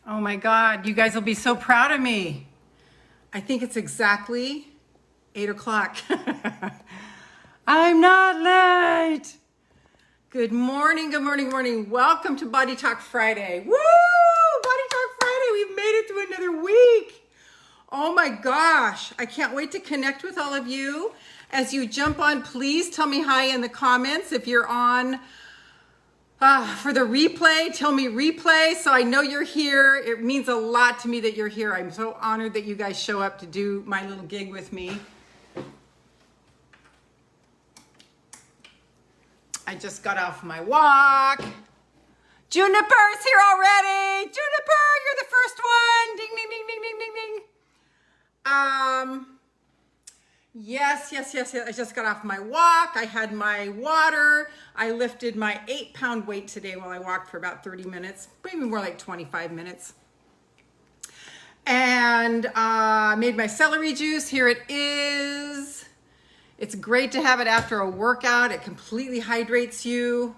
Oh my God, you guys will be so proud of me. I think it's exactly 8 o'clock. I'm not late. Good morning, good morning, good morning. Welcome to Body Talk Friday. Woo! Body Talk Friday, we've made it through another week. Oh my gosh, I can't wait to connect with all of you. As you jump on, please tell me hi in the comments. If you're on for the replay, tell me replay so I know you're here. It means a lot to me that you're here. I'm so honored that you guys show up to do my little gig with me. I just got off my walk. Juniper's here already. Juniper, you're the first one. Ding, ding, ding, ding, ding, ding, ding. Yes. I just got off my walk. I had my water. I lifted my 8-pound weight today while I walked for about 30 minutes, maybe more like 25 minutes. And made my celery juice. Here it is. It's great to have it after a workout. It completely hydrates you.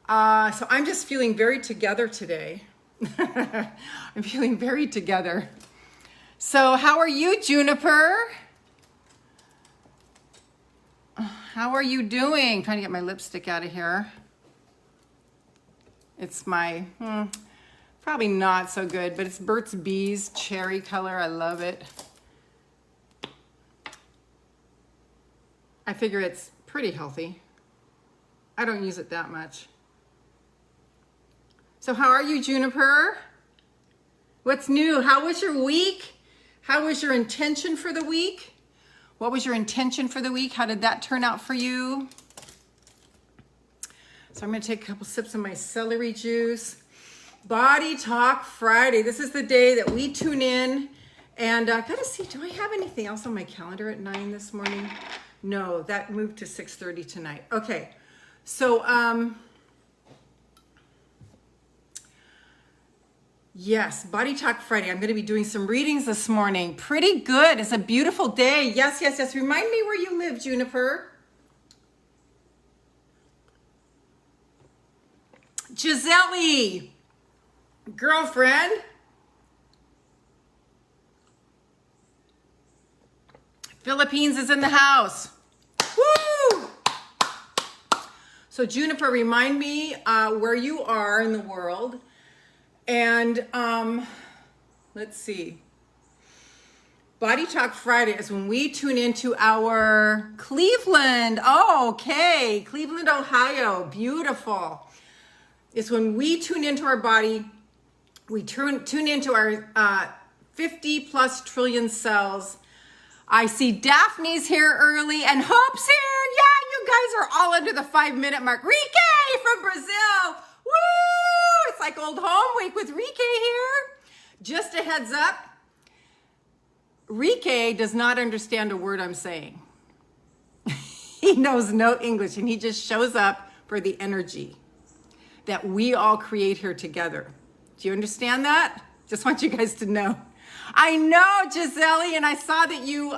So I'm just feeling very together today. I'm feeling very together. So how are you, Juniper? How are you doing? Trying to get my lipstick out of here. It's my, probably not so good, but it's Burt's Bees cherry color. I love it. I figure it's pretty healthy. I don't use it that much. So how are you, Juniper? What's new? How was your week? How was your intention for the week? What was your intention for the week? How did that turn out for you? So I'm going to take a couple sips of my celery juice. Body Talk Friday. This is the day that we tune in. And I got to see, do I have anything else on my calendar at 9 this morning? No, that moved to 6:30 tonight. Okay. So, yes, Body Talk Friday. I'm going to be doing some readings this morning. Pretty good. It's a beautiful day. Yes. Remind me where you live, Juniper. Giselle, girlfriend. Philippines is in the house. Woo! So Juniper, remind me where you are in the world. And let's see. Body Talk Friday is when we tune into our Cleveland. Oh, okay. Cleveland, Ohio. Beautiful. It's when we tune into our body. We tune into our 50 plus trillion cells. I see Daphne's here early and Hope's here. Yeah, you guys are all under the 5-minute mark. Rike from Brazil. Woo! It's like old home week with Rike here. Just a heads up, Rike does not understand a word I'm saying. He knows no English and he just shows up for the energy that we all create here together. Do you understand that? Just want you guys to know. I know, Giselle, and I saw that you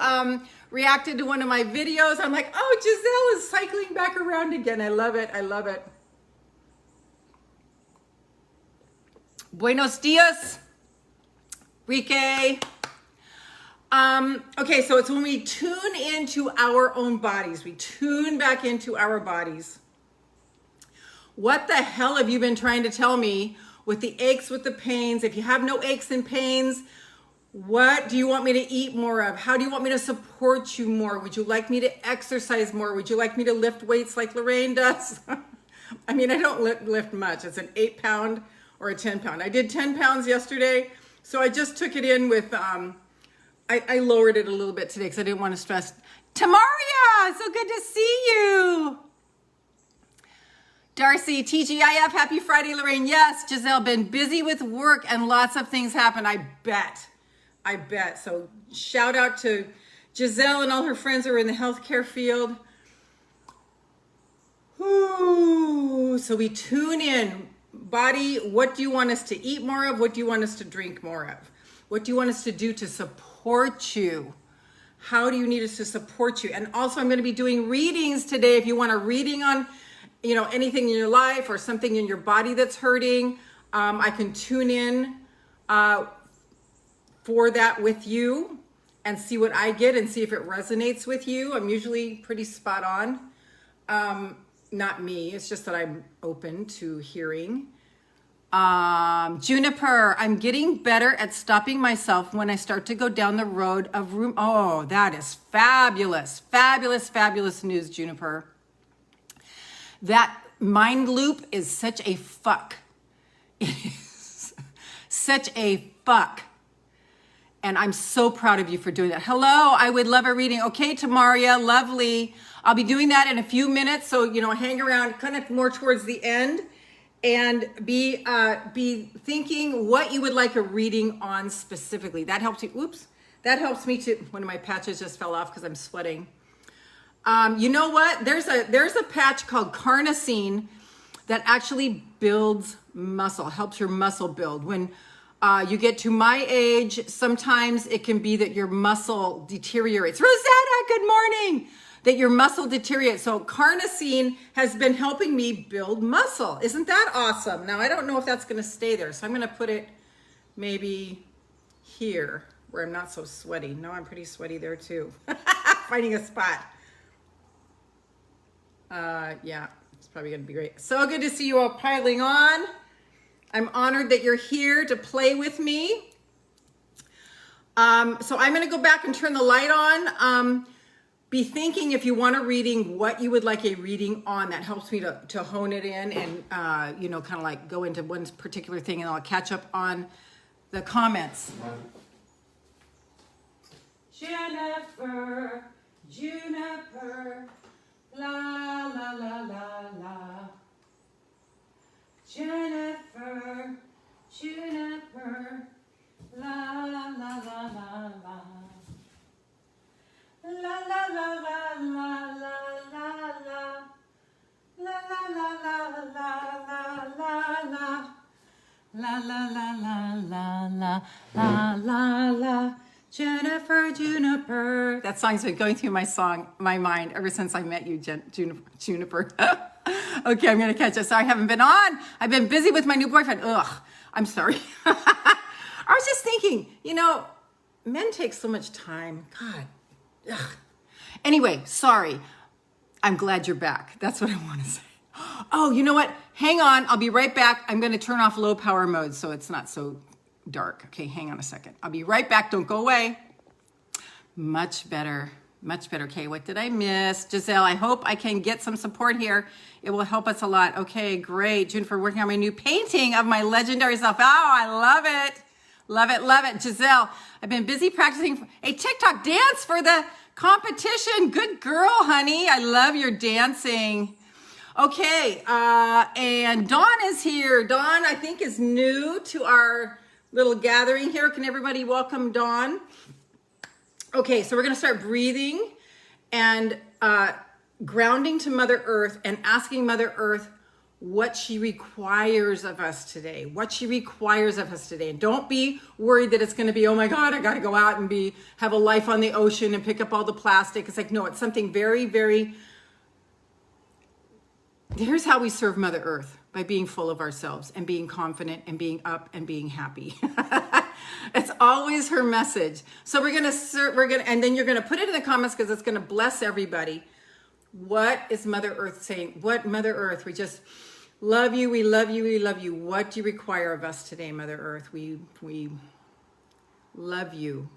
reacted to one of my videos. I'm like, oh, Giselle is cycling back around again. I love it. Buenos dias, Rike. Okay, so it's when we tune into our own bodies. We tune back into our bodies. What the hell have you been trying to tell me with the aches, with the pains? If you have no aches and pains, what do you want me to eat more of? How do you want me to support you more? Would you like me to exercise more? Would you like me to lift weights like Lorraine does? I mean, I don't lift much. It's an 8-pound or a 10-pound. I did 10 pounds yesterday, so I just took it in with, I lowered it a little bit today because I didn't want to stress. Tamaria, so good to see you. Darcy, TGIF, happy Friday, Lorraine. Yes, Giselle, been busy with work and lots of things happen, I bet. So shout out to Giselle and all her friends who are in the healthcare field. Ooh, so we tune in. Body, what do you want us to eat more of? What do you want us to drink more of? What do you want us to do to support you? How do you need us to support you? And also I'm going to be doing readings today. If you want a reading on, anything in your life or something in your body that's hurting, I can tune in for that with you and see what I get and see if it resonates with you. I'm usually pretty spot on. Not me, it's just that I'm open to hearing. Juniper, I'm getting better at stopping myself when I start to go down the road of room. Oh, that is fabulous. Fabulous, fabulous news, Juniper. That mind loop is such a fuck. It is such a fuck. And I'm so proud of you for doing that. Hello, I would love a reading. Okay, Tamaria, lovely. I'll be doing that in a few minutes. So, hang around kind of more towards the end and be thinking what you would like a reading on specifically. That helps you. Oops. That helps me too. One of my patches just fell off because I'm sweating. You know what? There's a patch called carnosine that actually builds muscle, helps your muscle build. When you get to my age, sometimes it can be that your muscle deteriorates. Rosetta, good morning. That your muscle deteriorates. So carnosine has been helping me build muscle. Isn't that awesome? Now, I don't know if that's going to stay there. So I'm going to put it maybe here where I'm not so sweaty. No, I'm pretty sweaty there too. Finding a spot. Yeah, it's probably going to be great. So good to see you all piling on. I'm honored that you're here to play with me. So I'm going to go back and turn the light on. Be thinking if you want a reading, what you would like a reading on. That helps me to hone it in and, kind of like go into one particular thing, and I'll catch up on the comments. Juniper, la, la, la, la, la. Juniper, la, la, la, la, la. La la la la la la la la la la la la la la la la. Juniper. That song's been going through my mind ever since I met you, Juniper. Okay, I'm gonna catch it. Sorry, I haven't been on. I've been busy with my new boyfriend. Ugh, I'm sorry. I was just thinking, men take so much time. God. Ugh. Anyway, sorry. I'm glad you're back. That's what I want to say. Oh, you know what? Hang on. I'll be right back. I'm going to turn off low power mode so it's not so dark. Okay, hang on a second. I'll be right back. Don't go away. Much better. Much better. Okay, what did I miss? Giselle, I hope I can get some support here. It will help us a lot. Okay, great. Juniper, working on my new painting of my legendary self. Oh, I love it. Love it, love it. Giselle, I've been busy practicing a TikTok dance for the competition. Good girl, honey. I love your dancing. Okay, and Dawn is here. Dawn, I think, is new to our little gathering here. Can everybody welcome Dawn? Okay, so we're going to start breathing and grounding to Mother Earth and asking Mother Earth what she requires of us today, And don't be worried that it's going to be, oh my God, I got to go out and have a life on the ocean and pick up all the plastic. It's like, no, it's something very, very, here's how we serve Mother Earth, by being full of ourselves and being confident and being up and being happy. It's always her message. So and then you're going to put it in the comments because it's going to bless everybody. What is Mother Earth saying? What, Mother Earth, we just love you. We love you. We love you. What do you require of us today, Mother Earth? We love you.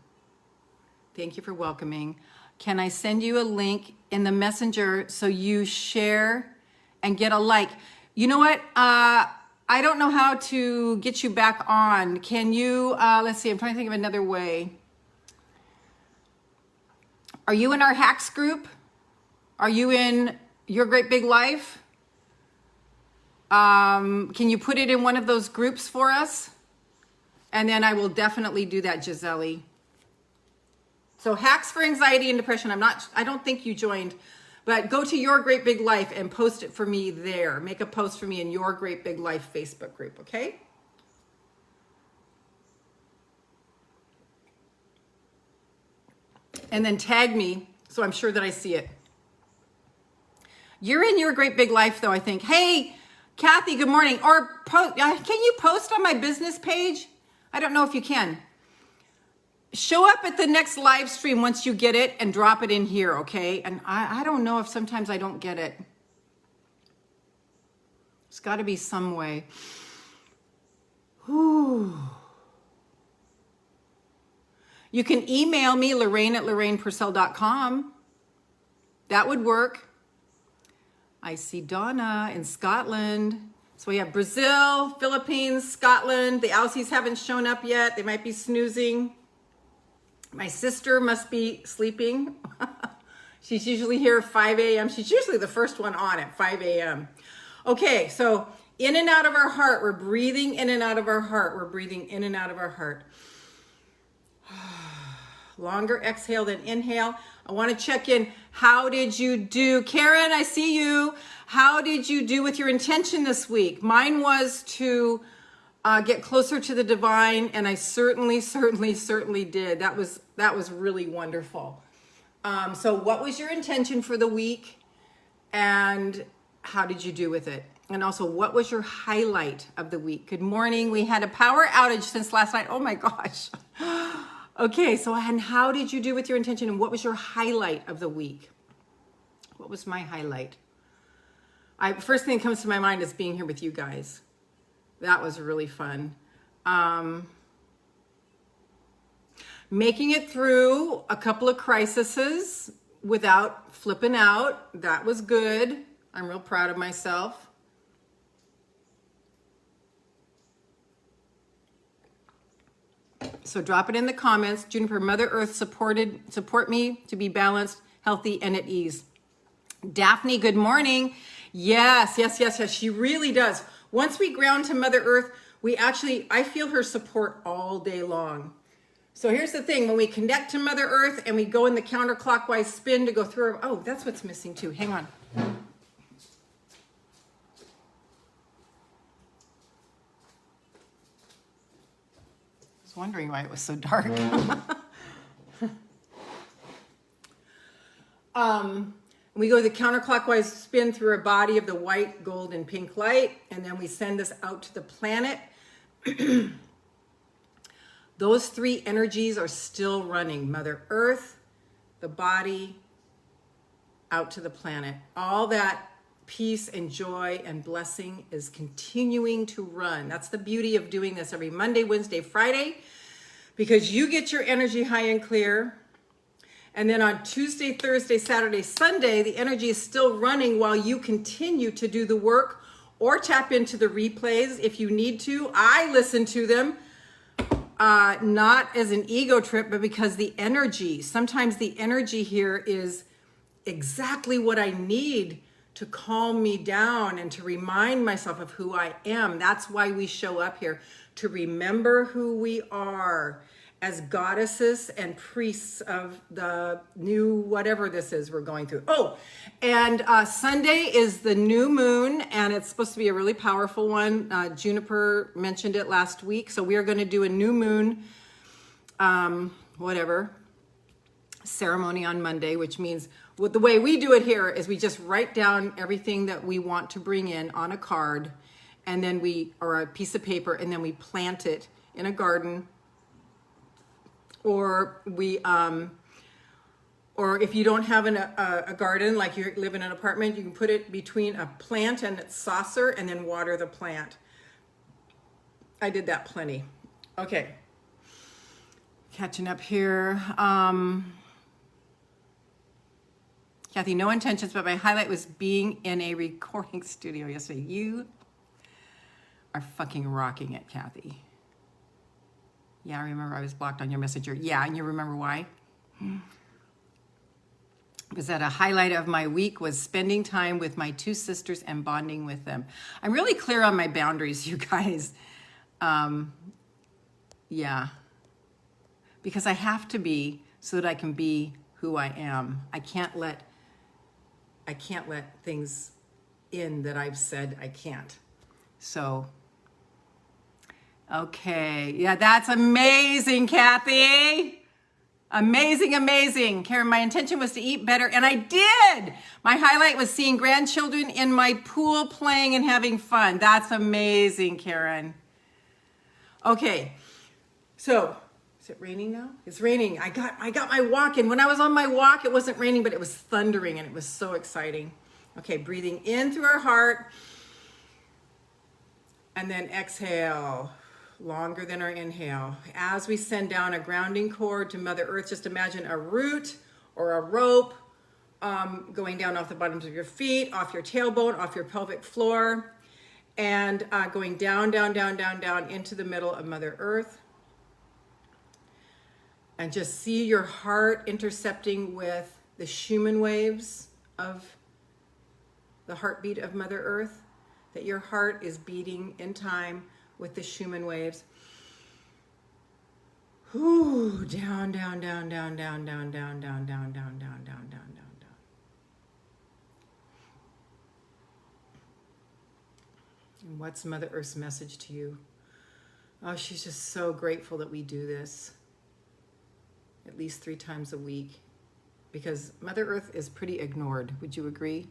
Thank you for welcoming. Can I send you a link in the messenger so you share and get a like? You know what? I don't know how to get you back on. Can you, let's see, I'm trying to think of another way. Are you in our hacks group? Are you in Your Great Big Life? Can you put it in one of those groups for us? And then I will definitely do that, Giselle. So Hacks for Anxiety and Depression. I don't think you joined, but go to Your Great Big Life and post it for me there. Make a post for me in Your Great Big Life Facebook group, okay? And then tag me so I'm sure that I see it. You're in Your Great Big Life, though, I think. Hey, Kathy, good morning. Or can you post on my business page? I don't know if you can. Show up at the next live stream once you get it and drop it in here, okay? And I don't know if sometimes I don't get it. There's got to be some way. Whew. You can email me, Lorraine@LorrainePursell.com. That would work. I see Donna in Scotland. So we have Brazil, Philippines, Scotland. the Aussies haven't shown up yet. They might be snoozing. My sister must be sleeping. She's usually here at 5 a.m. She's usually the first one on at 5 a.m. Okay, so in and out of our heart. We're breathing in and out of our heart. We're breathing in and out of our heart. Longer exhale than inhale. I want to check in. How did you do? Karen, I see you. How did you do with your intention this week? Mine was to get closer to the divine, and I certainly did. That was really wonderful. So what was your intention for the week, and how did you do with it? And also, what was your highlight of the week? Good morning. We had a power outage since last night. Oh my gosh. Okay, so and how did you do with your intention, and what was your highlight of the week? What was my highlight? First thing that comes to my mind is being here with you guys. That was really fun. Making it through a couple of crises without flipping out. That was good. I'm real proud of myself. So drop it in the comments. Juniper, Mother Earth support me to be balanced, healthy, and at ease. Daphne, good morning. Yes. She really does. Once we ground to Mother Earth, I feel her support all day long. So here's the thing. When we connect to Mother Earth and we go in the counterclockwise spin to go through, oh, that's what's missing too. Hang on. I was wondering why it was so dark. We go the counterclockwise spin through a body of the white, gold, and pink light, and then we send this out to the planet. Those three energies are still running. Mother Earth, the body, out to the planet. All that peace and joy and blessing is continuing to run. That's the beauty of doing this every Monday, Wednesday, Friday, because you get your energy high and clear. And then on Tuesday, Thursday, Saturday, Sunday, the energy is still running while you continue to do the work or tap into the replays if you need to. I listen to them, not as an ego trip, but because sometimes the energy here is exactly what I need to calm me down and to remind myself of who I am. That's why we show up here, to remember who we are as goddesses and priests of the new whatever this is we're going through. Oh, and Sunday is the new moon, and it's supposed to be a really powerful one. Juniper mentioned it last week. So we are going to do a new moon, ceremony on Monday, which means the way we do it here is we just write down everything that we want to bring in on a card, and then or a piece of paper, and then we plant it in a garden. Or or if you don't have a garden, like you live in an apartment, you can put it between a plant and its saucer and then water the plant. I did that plenty. Okay. Catching up here. Kathy, no intentions, but my highlight was being in a recording studio yesterday. You are fucking rocking it, Kathy. Yeah, I remember I was blocked on your messenger. Yeah, and you remember why? Because that a highlight of my week was spending time with my two sisters and bonding with them. I'm really clear on my boundaries, you guys. Yeah. Because I have to be so that I can be who I am. I can't let things in that I've said I can't. So... okay, yeah, that's amazing, Kathy. Amazing. Karen, my intention was to eat better, and I did. My highlight was seeing grandchildren in my pool playing and having fun. That's amazing, Karen. Okay, So, is it raining now? It's raining. I got my walk in. When I was on my walk, it wasn't raining, but it was thundering, and it was so exciting. Okay, breathing in through our heart, and then exhale, longer than our inhale. As we send down a grounding cord to Mother Earth, just imagine a root or a rope going down off the bottoms of your feet, off your tailbone, off your pelvic floor, and going down, down, down, down, down into the middle of Mother Earth. And just see your heart intercepting with the Schumann waves of the heartbeat of Mother Earth, that your heart is beating in time with the Schumann waves. Whoo, down, down, down, down, down, down, down, down, down, down, down, down, down, down, down. And what's Mother Earth's message to you? Oh, she's just so grateful that we do this at least 3 times a week, because Mother Earth is pretty ignored. Would you agree?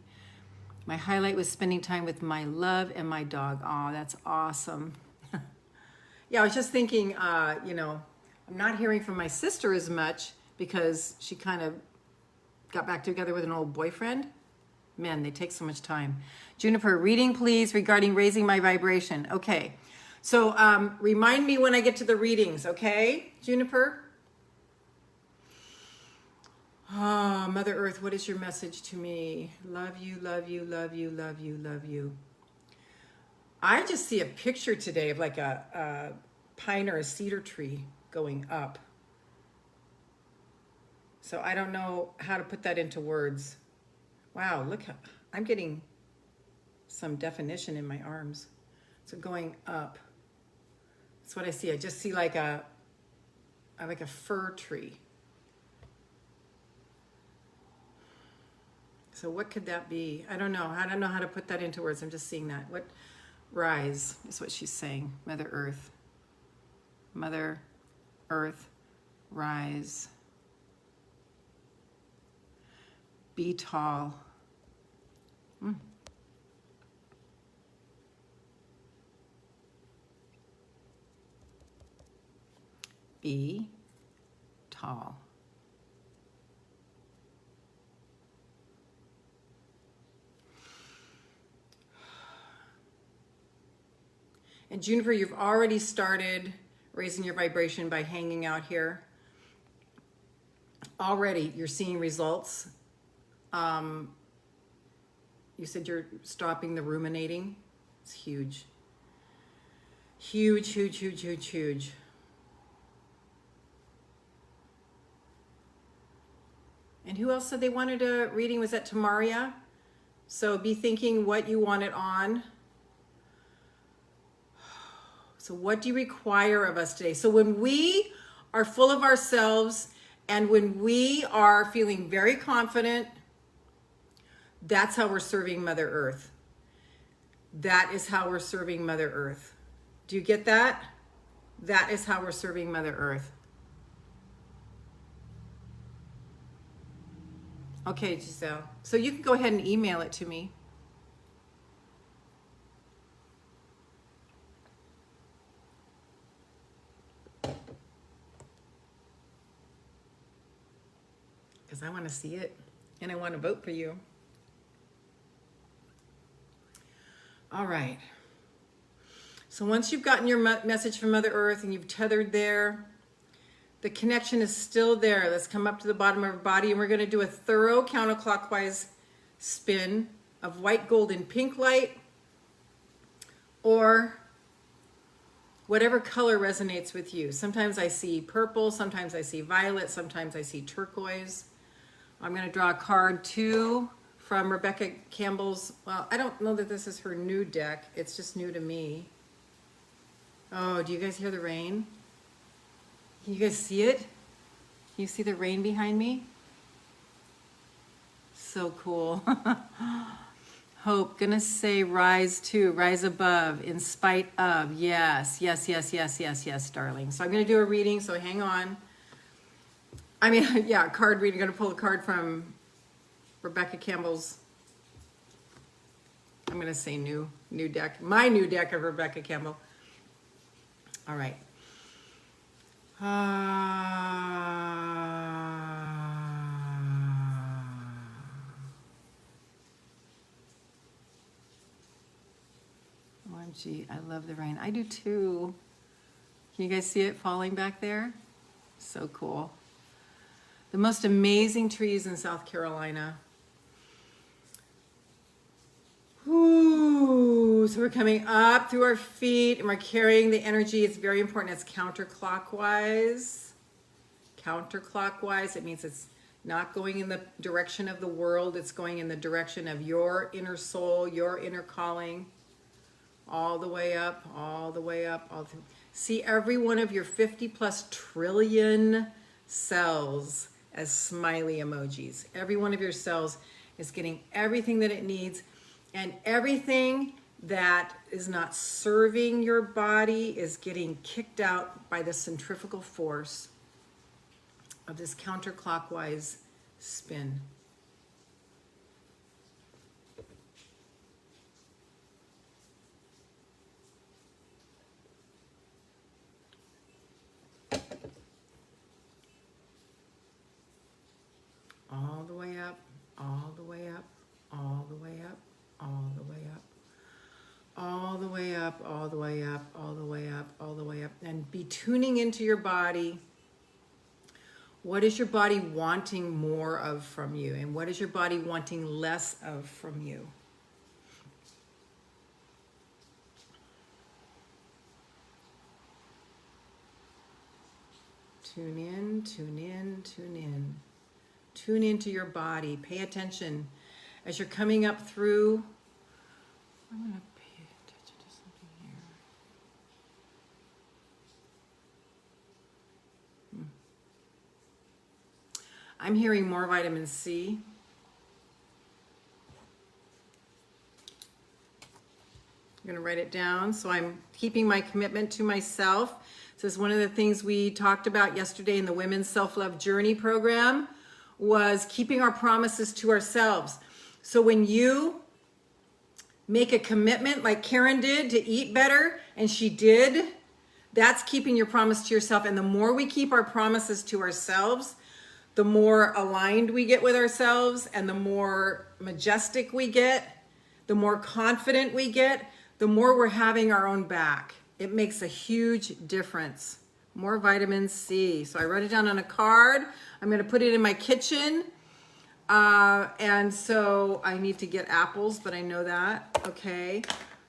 My highlight was spending time with my love and my dog. Oh, that's awesome. Yeah, I was just thinking, I'm not hearing from my sister as much because she kind of got back together with an old boyfriend. Man, they take so much time. Juniper, reading please regarding raising my vibration. Okay, so remind me when I get to the readings, okay, Juniper? Oh, Mother Earth, what is your message to me? Love you, love you, love you, love you, love you. I just see a picture today of like a pine or a cedar tree going up. So I don't know how to put that into words. Wow, look, I'm getting some definition in my arms. So going up. That's what I see. I just see like a fir tree. So what could that be? I don't know. I don't know how to put that into words. I'm just seeing that. What rise is what she's saying. Mother Earth. Mother Earth, rise. Be tall. Be tall. And Juniper, you've already started raising your vibration by hanging out here. Already, you're seeing results. You said you're stopping the ruminating. It's huge. Huge, huge, huge, huge, huge. And who else said they wanted a reading? Was that Tamaria? So be thinking what you want it on. So what do you require of us today? So when we are full of ourselves and when we are feeling very confident, that's how we're serving Mother Earth. That is how we're serving Mother Earth. Do you get that? That is how we're serving Mother Earth. Okay, Giselle. So you can go ahead and email it to me. Because I want to see it and I want to vote for you. All right. So once you've gotten your message from Mother Earth and you've tethered there, the connection is still there. Let's come up to the bottom of our body and we're going to do a thorough counterclockwise spin of white, gold, and pink light, or whatever color resonates with you. Sometimes I see purple, sometimes I see violet, sometimes I see turquoise. I'm going to draw a card too from Rebecca Campbell's. Well, I don't know that this is her new deck. It's just new to me. Oh, do you guys hear the rain? Can you guys see it? Can you see the rain behind me? So cool. Hope, gonna say rise to, rise above, in spite of. Yes, yes, yes, yes, yes, yes, darling. So I'm gonna do a reading, so hang on. I mean, yeah, a card reading. I'm gonna pull a card from Rebecca Campbell's, I'm gonna say new deck. My new deck of Rebecca Campbell. All right. OMG, I love the rain. I do too. Can you guys see it falling back there? So cool. The most amazing trees in South Carolina. Ooh, so we're coming up through our feet and we're carrying the energy. It's very important. It's counterclockwise. Counterclockwise. It means it's not going in the direction of the world. It's going in the direction of your inner soul, your inner calling. All the way up, all the way up, all through. See every one of your 50 plus trillion cells as smiley emojis. Every one of your cells is getting everything that it needs, and everything that is not serving your body is getting kicked out by the centrifugal force of this counterclockwise spin. All the way up, all the way up, all the way up, all the way up, all the way up, all the way up, all the way up, all the way up, and be tuning into your body. What is your body wanting more of from you? And what is your body wanting less of from you? Tune in, tune in, tune in. Tune into your body. Pay attention as you're coming up through. I'm going to pay attention to something here. I'm hearing more vitamin C. I'm going to write it down. So I'm keeping my commitment to myself. This is one of the things we talked about yesterday in the Women's Self-Love Journey program, was keeping our promises to ourselves. So when you make a commitment like Karen did to eat better, and she did, that's keeping your promise to yourself. And the more we keep our promises to ourselves, the more aligned we get with ourselves, and the more majestic we get, the more confident we get, the more we're having our own back. It makes a huge difference. More vitamin C. So I wrote it down on a card. I'm going to put it in my kitchen. And so I need to get apples, but I know that. Okay.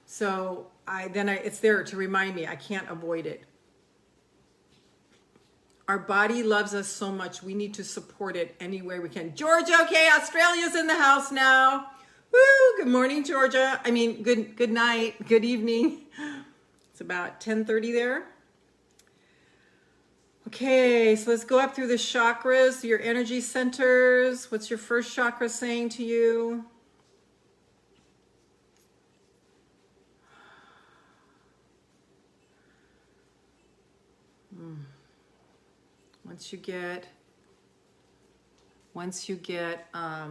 So it's there to remind me. I can't avoid it. Our body loves us so much. We need to support it any way we can. Georgia, okay, Australia's in the house now. Woo! Good morning, Georgia. I mean, good night, good evening. It's about 10:30 there. Okay, so let's go up through the chakras, your energy centers. What's your first chakra saying to you? Once you get a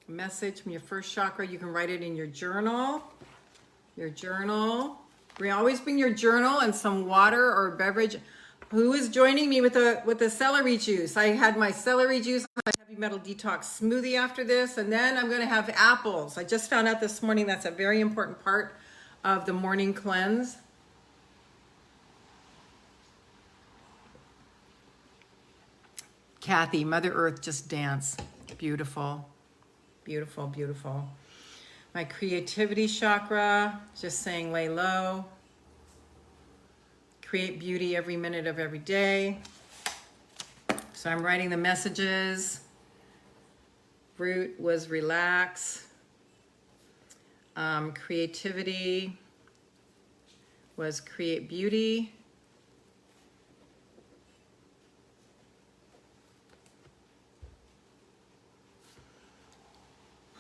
message from your first chakra, you can write it in your journal. Always bring your journal and some water or beverage. Who is joining me with the celery juice? I had my celery juice, my heavy metal detox smoothie after this, and then I'm going to have apples. I just found out this morning that's a very important part of the morning cleanse. Kathy, Mother Earth, just dance. Beautiful, beautiful, beautiful. My creativity chakra, just saying lay low. Create beauty every minute of every day. So I'm writing the messages. Root was relax. Creativity was create beauty.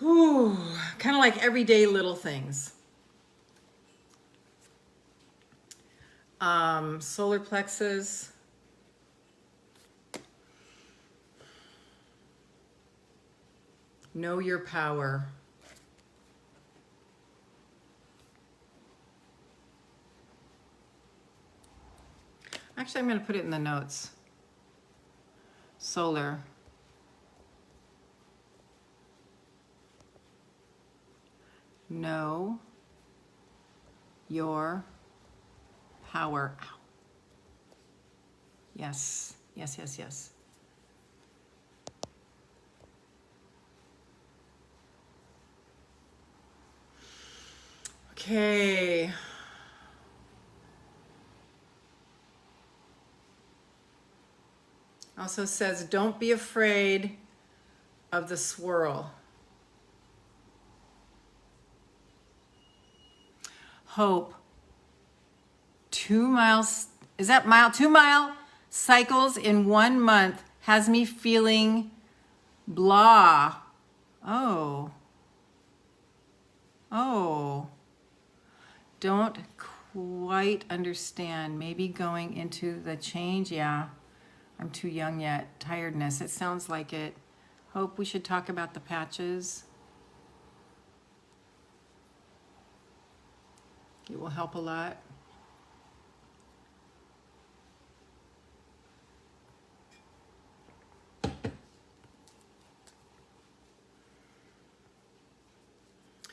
Ooh, kind of like everyday little things. Solar plexus. Know your power. Actually, I'm going to put it in the notes. Solar. Know your power. Ow. Yes, yes, yes, yes. Okay. Also says, don't be afraid of the swirl. Hope. 2 miles, is that mile? 2 mile cycles in 1 month has me feeling blah. Oh. Oh. Don't quite understand. Maybe going into the change. Yeah. I'm too young yet. Tiredness. It sounds like it. Hope we should talk about the patches. It will help a lot.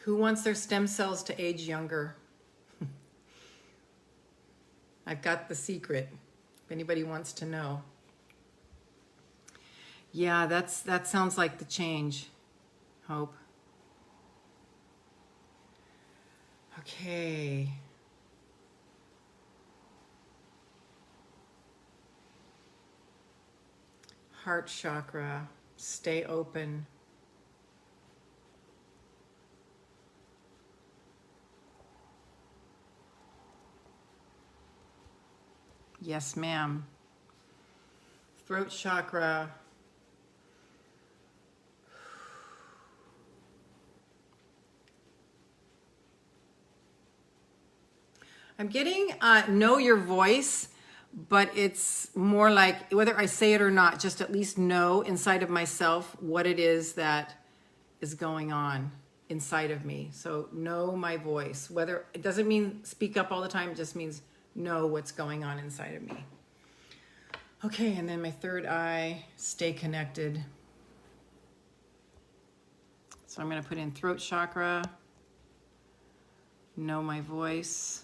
Who wants their stem cells to age younger? I've got the secret, if anybody wants to know. Yeah, that sounds like the change, Hope. Okay. Heart chakra, stay open. Yes, ma'am. Throat chakra. I'm getting know your voice, but it's more like whether I say it or not, just at least know inside of myself what it is that is going on inside of me. So know my voice. Whether it doesn't mean speak up all the time, it just means know what's going on inside of me. Okay, and then my third eye, stay connected. So I'm going to put in throat chakra, know my voice.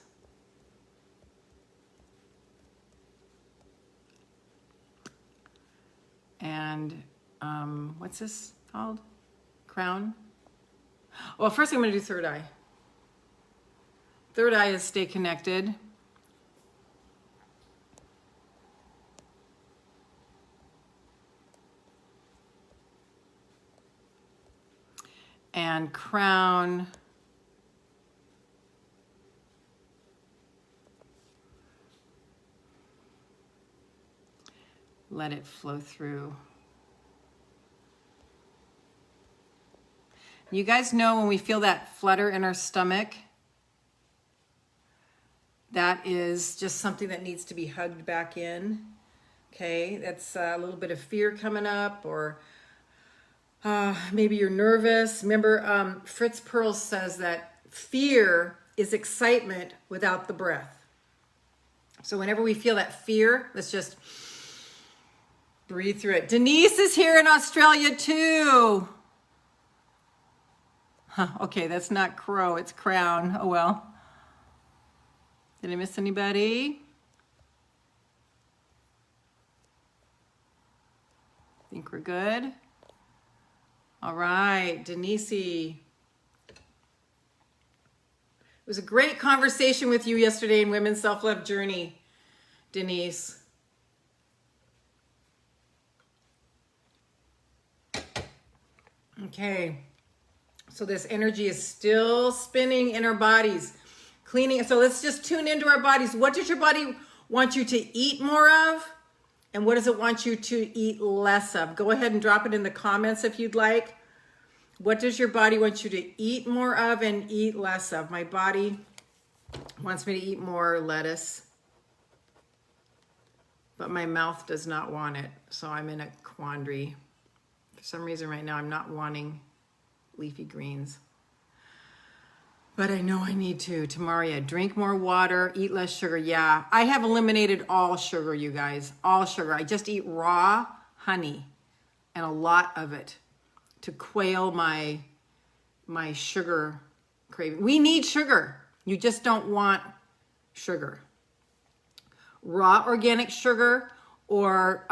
And what's this called? Crown? Well, first I'm going to do third eye. Third eye is stay connected. And crown. Let it flow through. You guys know when we feel that flutter in our stomach, that is just something that needs to be hugged back in. Okay, that's a little bit of fear coming up, or maybe you're nervous. Remember, Fritz Perls says that fear is excitement without the breath. So whenever we feel that fear, let's just breathe through it. Denise is here in Australia too. Okay, that's not crow, it's crown. Oh well. Did I miss anybody? Think we're good? All right, Denise. It was a great conversation with you yesterday in Women's Self-Love Journey, Denise. Okay, so this energy is still spinning in our bodies, cleaning. So let's just tune into our bodies. What does your body want you to eat more of? And what does it want you to eat less of? Go ahead and drop it in the comments if you'd like. What does your body want you to eat more of and eat less of? My body wants me to eat more lettuce, but my mouth does not want it. So I'm in a quandary. For some reason right now, I'm not wanting leafy greens. But I know I need to. Tamaria, drink more water, eat less sugar. Yeah, I have eliminated all sugar, you guys. All sugar. I just eat raw honey and a lot of it to quail my sugar craving. We need sugar. You just don't want sugar. Raw organic sugar or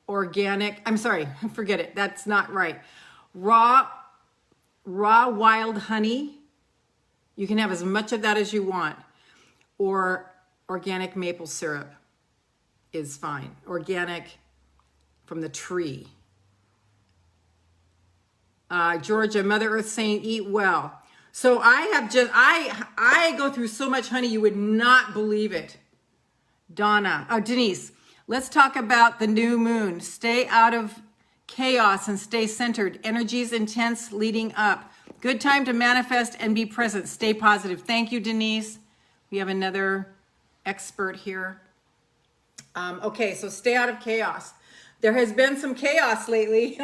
forget it. That's not right. Raw wild honey. You can have as much of that as you want. Or organic maple syrup is fine. Organic from the tree. Georgia, Mother Earth saying eat well. So I go through so much honey, you would not believe it. Denise, let's talk about the new moon. Stay out of chaos and stay centered. Energy's intense leading up. Good time to manifest and be present. Stay positive. Thank you, Denise. We have another expert here. Okay, so stay out of chaos. There has been some chaos lately.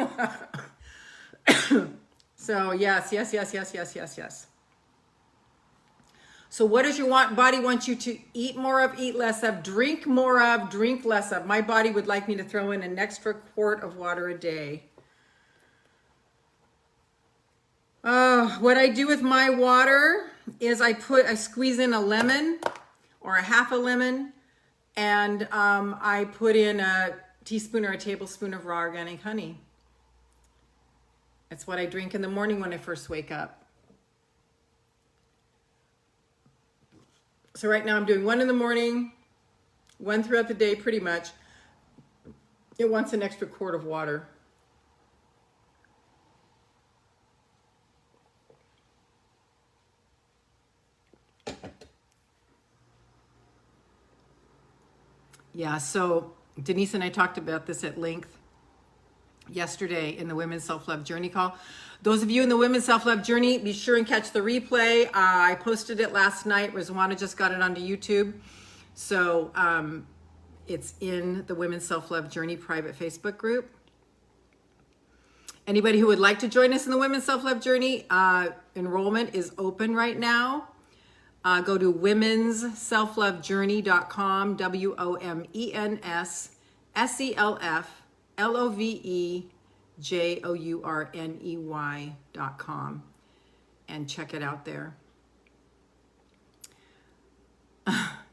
So yes. So what does your body want you to eat more of, eat less of, drink more of, drink less of? My body would like me to throw in an extra quart of water a day. What I do with my water is I squeeze in a lemon or a half a lemon, and I put in a teaspoon or a tablespoon of raw organic honey. It's what I drink in the morning when I first wake up. So right now I'm doing one in the morning, one throughout the day pretty much. It wants an extra quart of water. Yeah, so Denise and I talked about this at length yesterday in the Women's Self-Love Journey call. Those of you in the Women's Self-Love Journey, be sure and catch the replay. I posted it last night. Rizwana just got it onto YouTube. So it's in the Women's Self-Love Journey private Facebook group. Anybody who would like to join us in the Women's Self-Love Journey, enrollment is open right now. Go to womensselflovejourney.com, WOMENSSLFLOVEJOURNEY.com, and check it out there.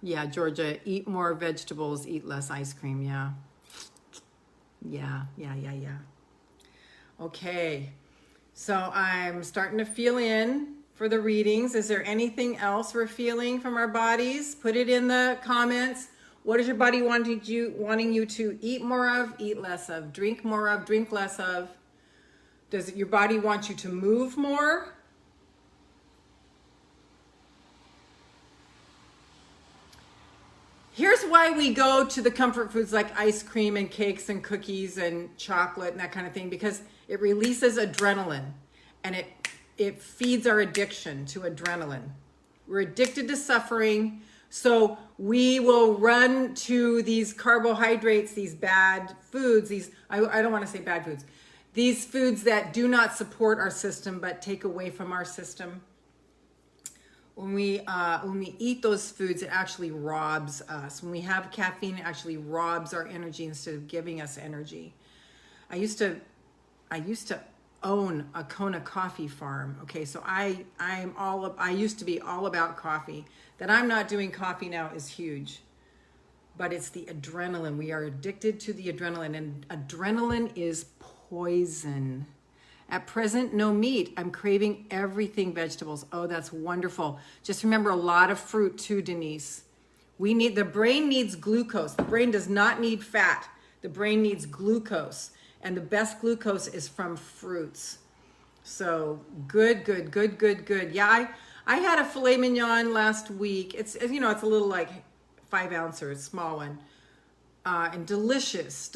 Yeah, Georgia, eat more vegetables, eat less ice cream. Yeah. Okay, so I'm starting to feel in for the readings. Is there anything else we're feeling from our bodies? Put it in the comments. What is your body wanting you to eat more of, eat less of, drink more of, drink less of? Does your body want you to move more? Here's why we go to the comfort foods like ice cream and cakes and cookies and chocolate and that kind of thing, because it releases adrenaline and it feeds our addiction to adrenaline. We're addicted to suffering, so we will run to these carbohydrates, these bad foods, I don't want to say bad foods, these foods that do not support our system but take away from our system. When we eat those foods, it actually robs us. When we have caffeine, it actually robs our energy instead of giving us energy. I used to own a Kona coffee farm. Okay, so I used to be all about coffee. That I'm not doing coffee now is huge. But it's the adrenaline. We are addicted to the adrenaline, and adrenaline is poison. At present, no meat. I'm craving everything vegetables. Oh, that's wonderful. Just remember a lot of fruit too, Denise. The brain needs glucose. The brain does not need fat. The brain needs glucose. And the best glucose is from fruits. So good. Yeah, I had a filet mignon last week. It's a little like 5 ounces, small one. And delicious.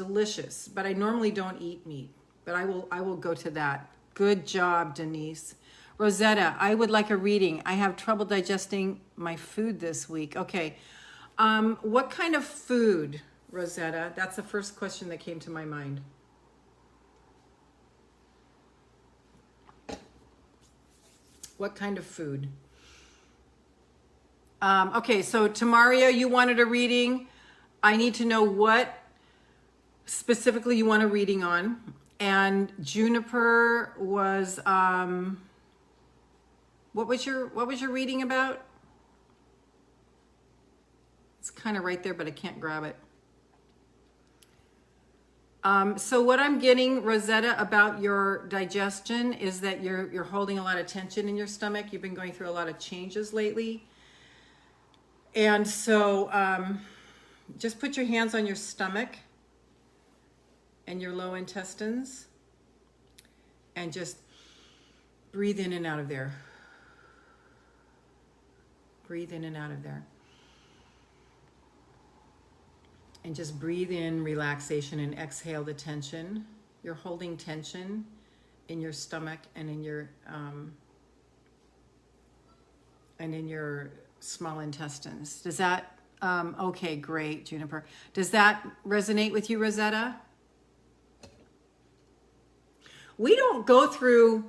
But I normally don't eat meat. But I will go to that. Good job, Denise. Rosetta, I would like a reading. I have trouble digesting my food this week. Okay. What kind of food, Rosetta? That's the first question that came to my mind. What kind of food? Okay, so Tamaria, you wanted a reading. I need to know what specifically you want a reading on. And Juniper was, what was your reading about? It's kind of right there, but I can't grab it. So what I'm getting, Rosetta, about your digestion is that you're holding a lot of tension in your stomach. You've been going through a lot of changes lately. And so just put your hands on your stomach and your low intestines and just breathe in and out of there. Breathe in and out of there. And just breathe in relaxation and exhale the tension. You're holding tension in your stomach and in your small intestines. Does that, okay, great, Juniper. Does that resonate with you, Rosetta? We don't go through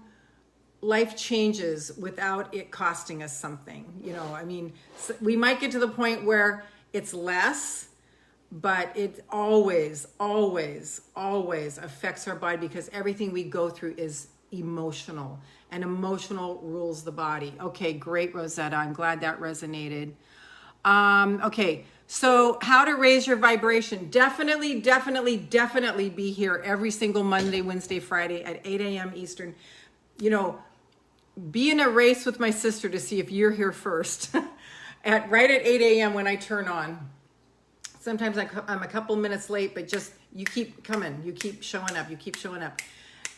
life changes without it costing us something. You know, I mean, we might get to the point where it's less, but it always, always, always affects our body because everything we go through is emotional, and emotional rules the body. Okay, great, Rosetta. I'm glad that resonated. Okay, so how to raise your vibration. Definitely, definitely, definitely be here every single Monday, Wednesday, Friday at 8 a.m. Eastern. You know, be in a race with my sister to see if you're here first right at 8 a.m. when I turn on. Sometimes I'm a couple minutes late, but just you keep coming, you keep showing up, you keep showing up.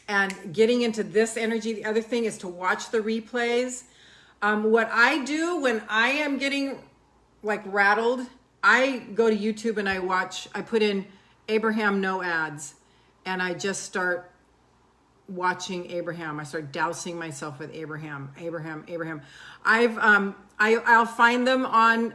And getting into this energy, the other thing is to watch the replays. What I do when I am getting like rattled, I go to YouTube and I put in Abraham no ads, and I just start watching Abraham. I start dousing myself with Abraham. I'll find them on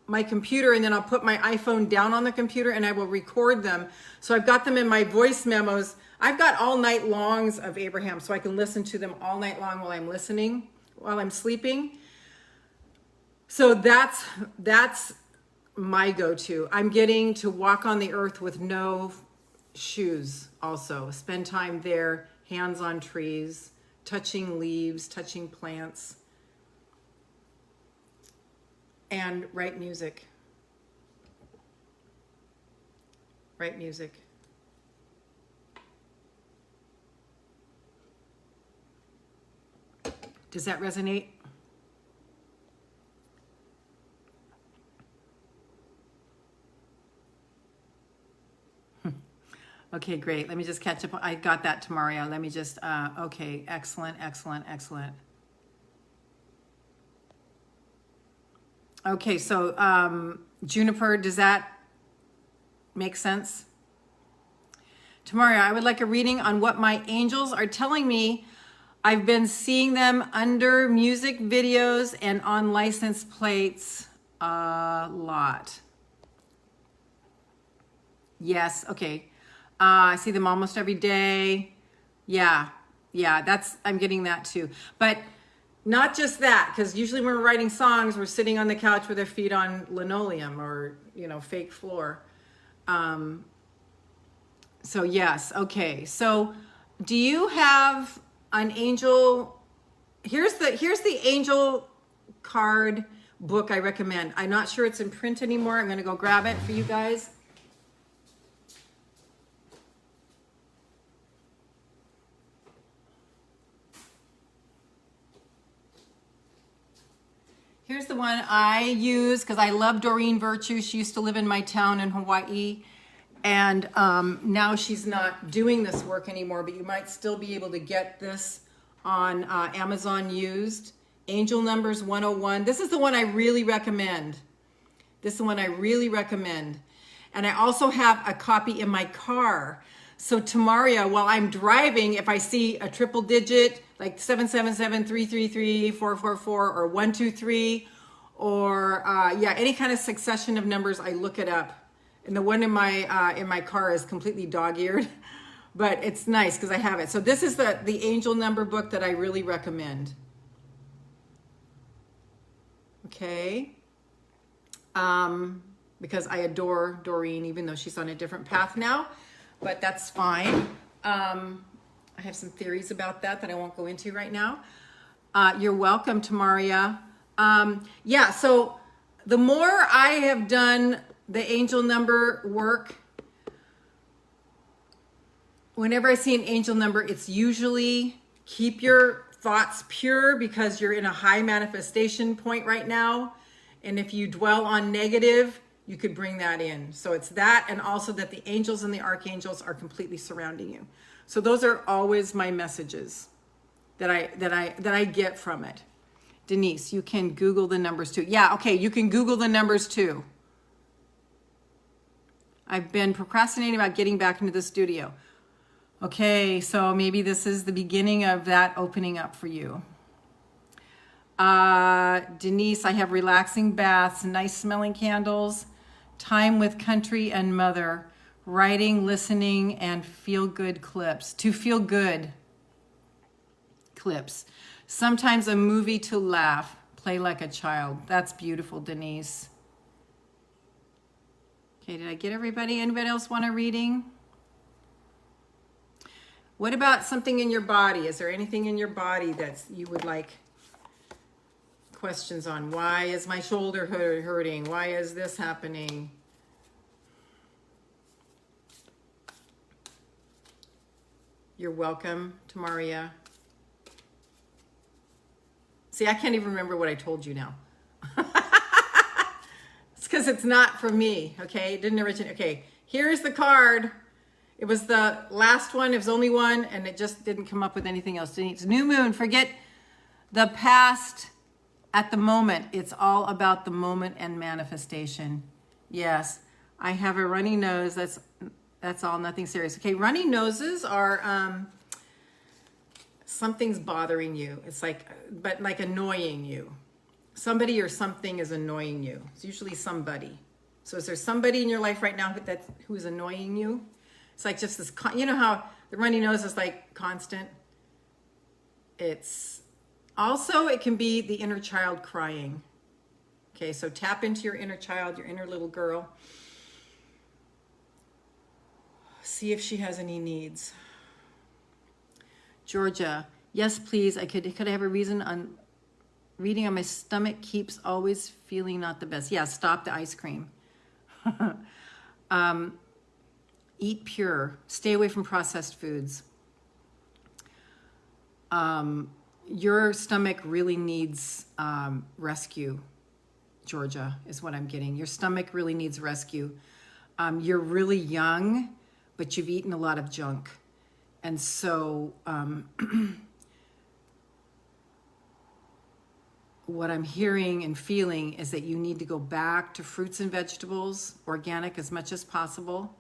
my computer, and then I'll put my iPhone down on the computer and I will record them. So I've got them in my voice memos. I've got all night longs of Abraham, so I can listen to them all night long while I'm sleeping. So that's my go-to. I'm getting to walk on the earth with no shoes also. Spend time there, hands on trees, touching leaves, touching plants. And write music. Write music. Does that resonate? Okay, great. Let me just catch up. I got that, Tamaria. Let me just, okay, excellent, excellent, excellent. Okay, so Juniper, does that make sense? Tamaria, I would like a reading on what my angels are telling me. I've been seeing them under music videos and on license plates a lot. Yes, okay. I see them almost every day. Yeah, I'm getting that too. But not just that, because usually when we're writing songs, we're sitting on the couch with our feet on linoleum or, fake floor. So yes, okay. So do you have an angel? Here's the angel card book I recommend. I'm not sure it's in print anymore. I'm going to go grab it for you guys. Here's the one I use because I love Doreen Virtue. She used to live in my town in Hawaii, and now she's not doing this work anymore, but you might still be able to get this on Amazon used. Angel Numbers 101. This is the one I really recommend. And I also have a copy in my car. So Tamaria, while I'm driving, if I see a triple digit, like 777, 333, 444, or 123, or any kind of succession of numbers, I look it up. And the one in my car is completely dog-eared, but it's nice because I have it. So this is the angel number book that I really recommend. Okay. because I adore Doreen, even though she's on a different path now, but that's fine. I have some theories about that I won't go into right now. You're welcome, Tamaria. Yeah, so the more I have done the angel number work, whenever I see an angel number, it's usually keep your thoughts pure because you're in a high manifestation point right now. And if you dwell on negative, you could bring that in. So it's that, and also that the angels and the archangels are completely surrounding you. So those are always my messages that I get from it. Denise, you can Google the numbers too. Yeah, okay, you can Google the numbers too. I've been procrastinating about getting back into the studio. Okay, so maybe this is the beginning of that opening up for you. Denise, I have relaxing baths, nice smelling candles, time with country and mother, writing, listening, and feel-good clips. To feel good clips. Sometimes a movie to laugh, play like a child. That's beautiful, Denise. Okay, did I get everybody? Anybody else want a reading? What about something in your body? Is there anything in your body that you would like questions on? Why is my shoulder hurting? Why is this happening? You're welcome, Tamaria. See, I can't even remember what I told you now. It's because it's not from me, okay? It didn't originate. Okay, here's the card. It was the last one. It was only one, and it just didn't come up with anything else. It's new moon. Forget the past at the moment. It's all about the moment and manifestation. Yes, I have a runny nose. That's all, nothing serious. Okay, runny noses are something's bothering you. It's like, but like annoying you. Somebody or something is annoying you. It's usually somebody. So is there somebody in your life right now who is annoying you? It's like just this, you know how the runny nose is like constant? It's also, it can be the inner child crying. Okay, so tap into your inner child, your inner little girl. See if she has any needs. Georgia, yes, please. Could I have a reason on reading on my stomach keeps always feeling not the best. Yeah, stop the ice cream. Eat pure. Stay away from processed foods. Your stomach really needs rescue, Georgia, is what I'm getting. Your stomach really needs rescue. You're really young, but you've eaten a lot of junk. And so what I'm hearing and feeling is that you need to go back to fruits and vegetables, organic as much as possible.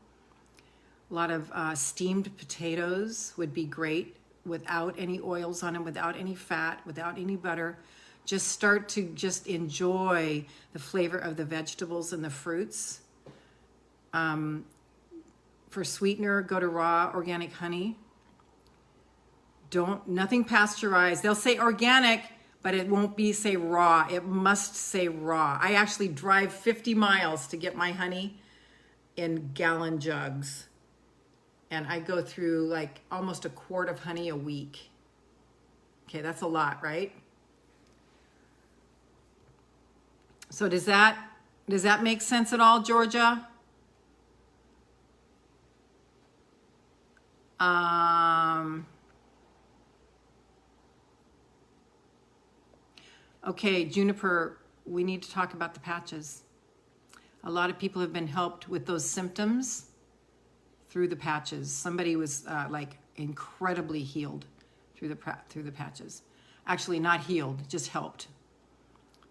A lot of steamed potatoes would be great without any oils on them, without any fat, without any butter. Just start to just enjoy the flavor of the vegetables and the fruits. For sweetener, go to raw organic honey. Nothing pasteurized. They'll say organic, but it won't say raw. It must say raw. I actually drive 50 miles to get my honey in gallon jugs. And I go through like almost a quart of honey a week. Okay, that's a lot, right? So does that make sense at all, Georgia? Okay, Juniper, we need to talk about the patches. A lot of people have been helped with those symptoms through the patches. Somebody was like incredibly healed through the patches. Actually, not healed, just helped.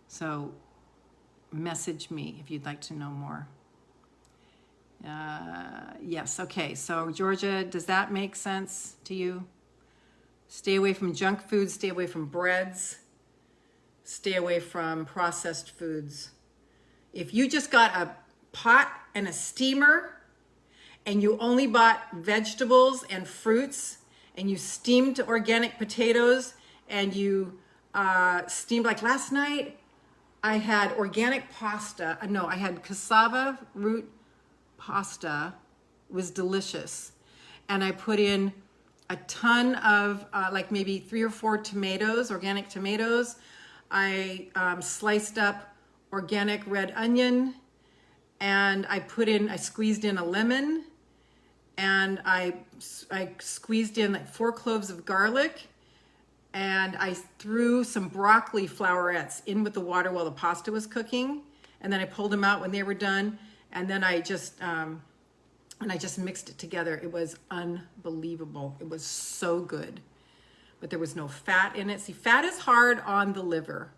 So message me if you'd like to know more. Yes, okay. So Georgia, does that make sense to you? Stay away from junk foods, stay away from breads, stay away from processed foods. If you just got a pot and a steamer and you only bought vegetables and fruits and you steamed organic potatoes and you steamed, like last night, I had organic pasta. No, I had cassava root pasta. It was delicious. And I put in a ton of like maybe 3 or 4 tomatoes, organic tomatoes. I sliced up organic red onion, and I squeezed in a lemon, and I squeezed in like 4 cloves of garlic, and I threw some broccoli flowerets in with the water while the pasta was cooking, and then I pulled them out when they were done, and then I just mixed it together. It was unbelievable. It was so good, but there was no fat in it. See, fat is hard on the liver,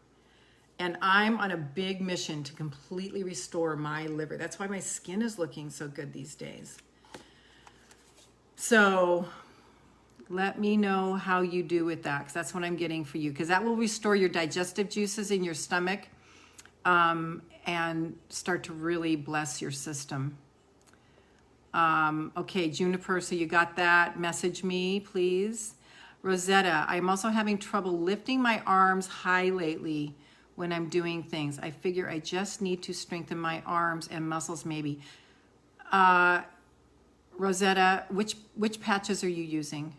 and I'm on a big mission to completely restore my liver. That's why my skin is looking so good these days. So let me know how you do with that, because that's what I'm getting for you, because that will restore your digestive juices in your stomach and start to really bless your system. Okay, Juniper, so you got that. Message me, please. Rosetta, I'm also having trouble lifting my arms high lately when I'm doing things. I figure I just need to strengthen my arms and muscles maybe. Rosetta, which patches are you using?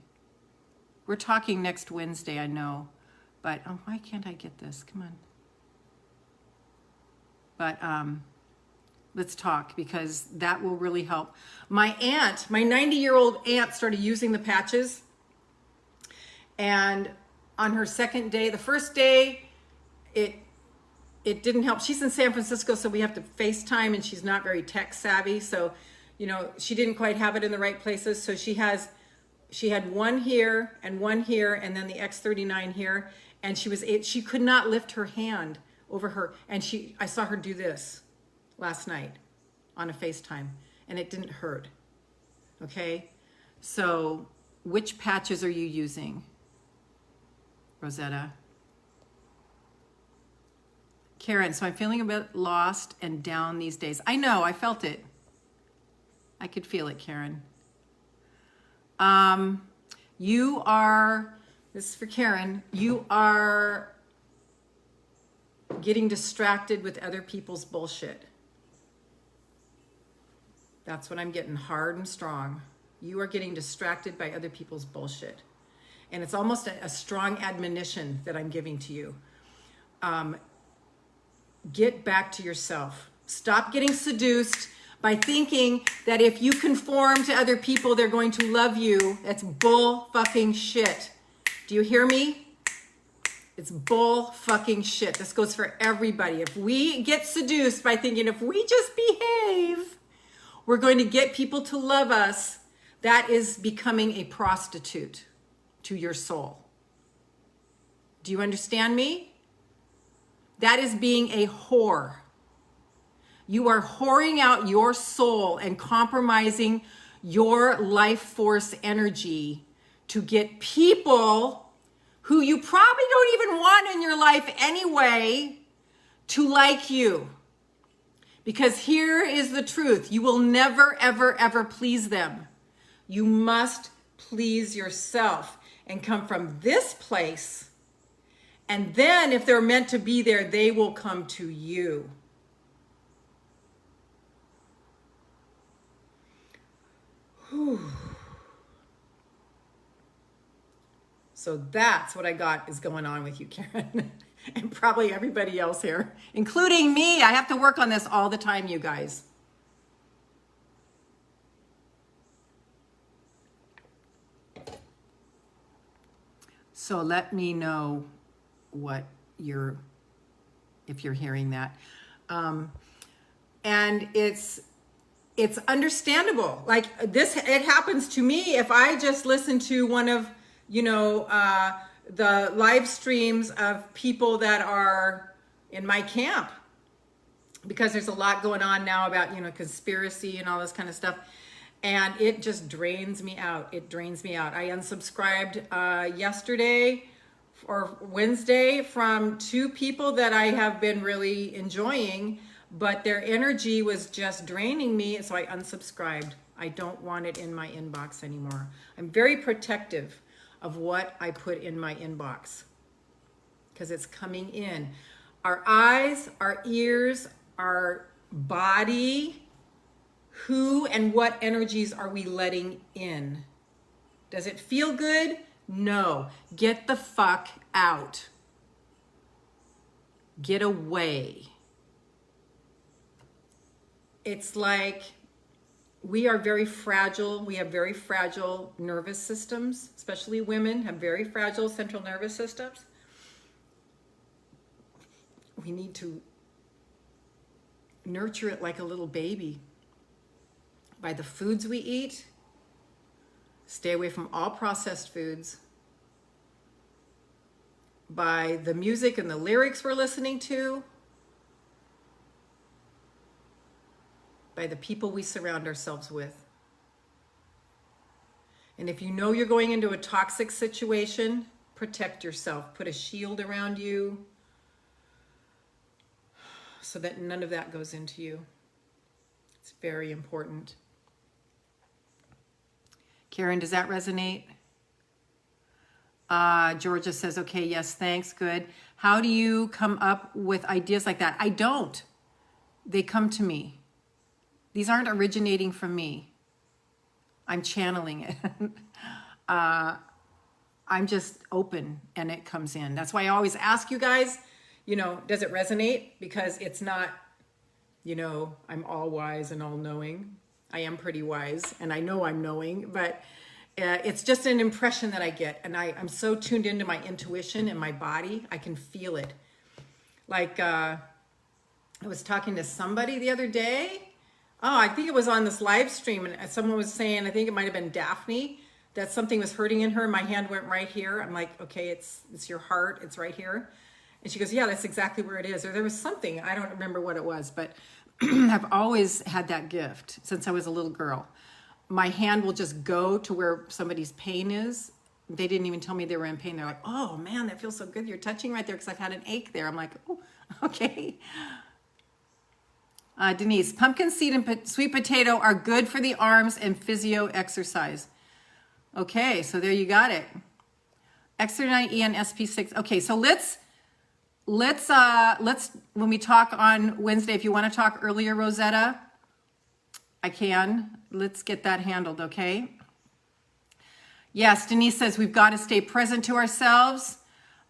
We're talking next Wednesday, I know, but why can't I get this? Come on. But let's talk, because that will really help. My 90-year-old aunt started using the patches, and on her second day, the first day, it didn't help. She's in San Francisco, so we have to FaceTime, and she's not very tech savvy, so she didn't quite have it in the right places. So she had one here, and then the X39 here, and she could not lift her hand over her, and I saw her do this last night on a FaceTime, and it didn't hurt. Okay, so which patches are you using, Rosetta? Karen, so I'm feeling a bit lost and down these days. I know, I felt it. I could feel it, Karen. This is for Karen, you are getting distracted with other people's bullshit. That's what I'm getting, hard and strong. You are getting distracted by other people's bullshit. And it's almost a strong admonition that I'm giving to you. Get back to yourself. Stop getting seduced by thinking that if you conform to other people, they're going to love you. That's bull fucking shit. Do you hear me? It's bull fucking shit. This goes for everybody. If we get seduced by thinking if we just behave, we're going to get people to love us, that is becoming a prostitute to your soul. Do you understand me? That is being a whore. You are whoring out your soul and compromising your life force energy to get people who you probably don't even want in your life anyway to like you. Because here is the truth. You will never, ever, ever please them. You must please yourself and come from this place. And then if they're meant to be there, they will come to you. Whew. So that's what I got is going on with you, Karen, and probably everybody else here, including me. I have to work on this all the time, you guys. So let me know if you're hearing that. And it's understandable. Like this, it happens to me if I just listen to one of, the live streams of people that are in my camp, because there's a lot going on now about, conspiracy and all this kind of stuff. And it just drains me out. It drains me out. I unsubscribed yesterday or Wednesday from 2 people that I have been really enjoying, but their energy was just draining me. So I unsubscribed. I don't want it in my inbox anymore. I'm very protective of what I put in my inbox because it's coming in. Our eyes, our ears, our body. Who and what energies are we letting in? Does it feel good? No. Get the fuck out. Get away. It's like we are very fragile. We have very fragile nervous systems, especially women have very fragile central nervous systems. We need to nurture it like a little baby by the foods we eat. Stay away from all processed foods. By the music and the lyrics we're listening to. By the people we surround ourselves with. And if you know you're going into a toxic situation, protect yourself. Put a shield around you so that none of that goes into you. It's very important. Karen, does that resonate? Georgia says, okay, yes, thanks, good. How do you come up with ideas like that? I don't. They come to me. These aren't originating from me. I'm channeling it. I'm just open and it comes in. That's why I always ask you guys, does it resonate? Because it's not, I'm all wise and all knowing. I am pretty wise and I know I'm knowing, but it's just an impression that I get. And I'm so tuned into my intuition and my body. I can feel it. Like I was talking to somebody the other day. Oh, I think it was on this live stream, and someone was saying, I think it might have been Daphne, that something was hurting in her. My hand went right here. I'm like, okay, it's your heart. It's right here. And she goes, yeah, that's exactly where it is. Or there was something, I don't remember what it was, but I've always had that gift since I was a little girl. My hand will just go to where somebody's pain is. They didn't even tell me they were in pain. They're like, oh man, that feels so good. You're touching right there because I've had an ache there. I'm like, oh, okay. Denise, pumpkin seed and sweet potato are good for the arms and physio exercise. Okay, so there you got it. Externite ENSP6. Okay, so let's when we talk on Wednesday, if you want to talk earlier, Rosetta, I can. Let's get that handled, okay? Yes, Denise says we've got to stay present to ourselves.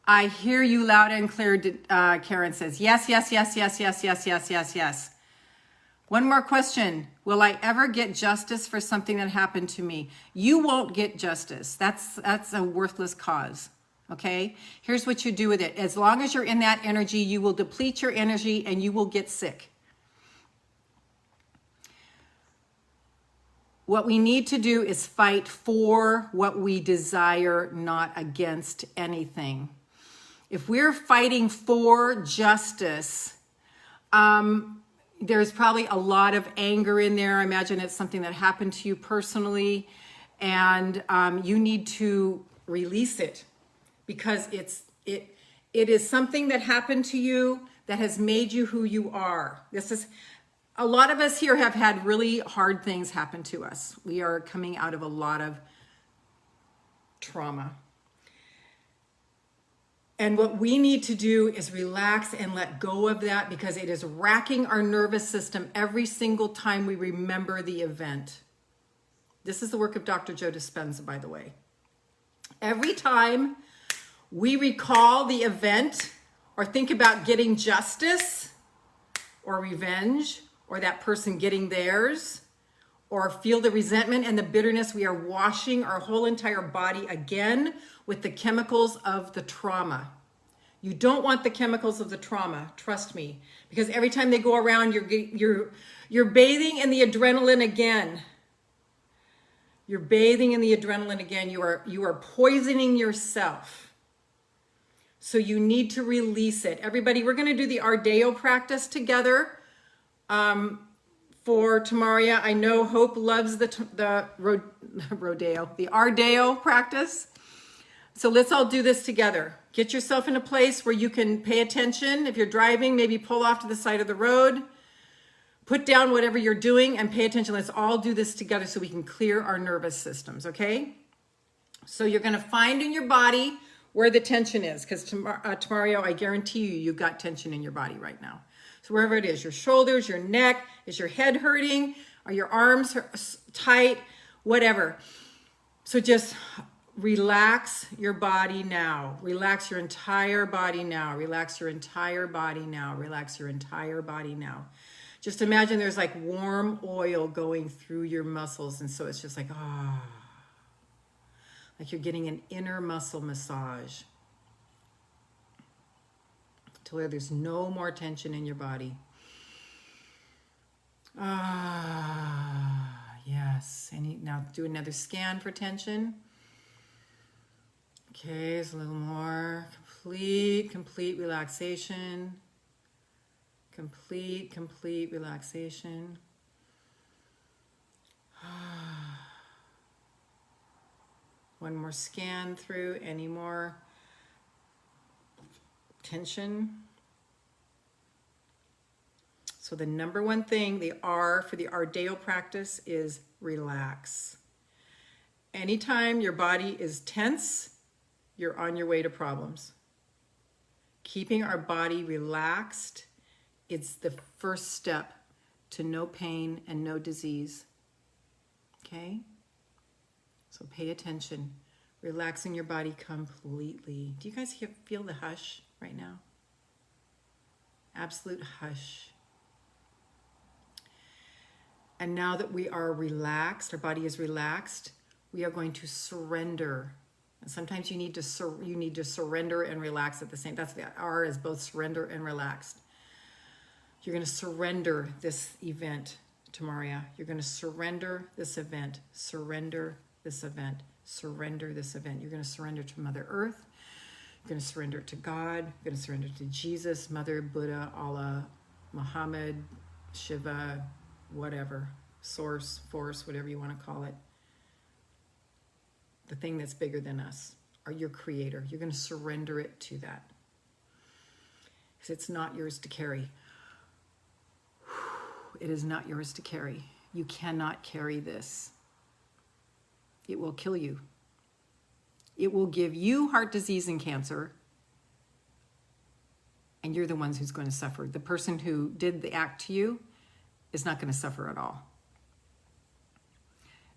I hear you loud and clear, Karen says. Yes, yes, yes, yes, yes, yes, yes, yes, yes. One more question. Will I ever get justice for something that happened to me? You won't get justice. That's a worthless cause. Okay? Here's what you do with it. As long as you're in that energy, you will deplete your energy and you will get sick. What we need to do is fight for what we desire, not against anything. If we're fighting for justice, there's probably a lot of anger in there. I imagine it's something that happened to you personally, and you need to release it because it is something that happened to you that has made you who you are. A lot of us here have had really hard things happen to us. We are coming out of a lot of trauma. And what we need to do is relax and let go of that because it is racking our nervous system every single time we remember the event. This is the work of Dr. Joe Dispenza, by the way. Every time we recall the event or think about getting justice or revenge or that person getting theirs or feel the resentment and the bitterness, we are washing our whole entire body again with the chemicals of the trauma. You don't want the chemicals of the trauma, trust me, because every time they go around, you're bathing in the adrenaline again. You're bathing in the adrenaline again. You are poisoning yourself. So you need to release it. Everybody, we're going to do the Ardeo practice together. For Tamaria, I know Hope loves the Ardeo practice. So let's all do this together. Get yourself in a place where you can pay attention. If you're driving, maybe pull off to the side of the road. Put down whatever you're doing and pay attention. Let's all do this together so we can clear our nervous systems, okay? So you're going to find in your body where the tension is, because tomorrow, I guarantee you've got tension in your body right now. So wherever it is, your shoulders, your neck, is your head hurting? Are your arms tight? Whatever. So just relax your body now. Relax your entire body now. Relax your entire body now. Relax your entire body now. Just imagine there's like warm oil going through your muscles. And so it's just like, like you're getting an inner muscle massage to where there's no more tension in your body. Yes. Now do another scan for tension. Okay, it's a little more. Complete relaxation. Complete relaxation. One more scan through. Any more tension? So the number one thing, the R for the Ardeo practice, is relax. Anytime your body is tense, you're on your way to problems. Keeping our body relaxed, it's the first step to no pain and no disease. Okay? So pay attention. Relaxing your body completely. Do you guys feel the hush right now? Absolute hush. And now that we are relaxed, our body is relaxed, we are going to surrender. And sometimes you need to surrender and relax at the same. That's the R, is both surrender and relaxed. You're going to surrender this event to Maria. You're going to surrender this event. Surrender this event. Surrender this event. You're going to surrender to Mother Earth. You're going to surrender to God. You're going to surrender to Jesus, Mother, Buddha, Allah, Muhammad, Shiva, whatever, source, force, whatever you want to call it. The thing that's bigger than us, or your creator. You're going to surrender it to that. Because it's not yours to carry. It is not yours to carry. You cannot carry this. It will kill you. It will give you heart disease and cancer. And you're the ones who's going to suffer. The person who did the act to you is not going to suffer at all.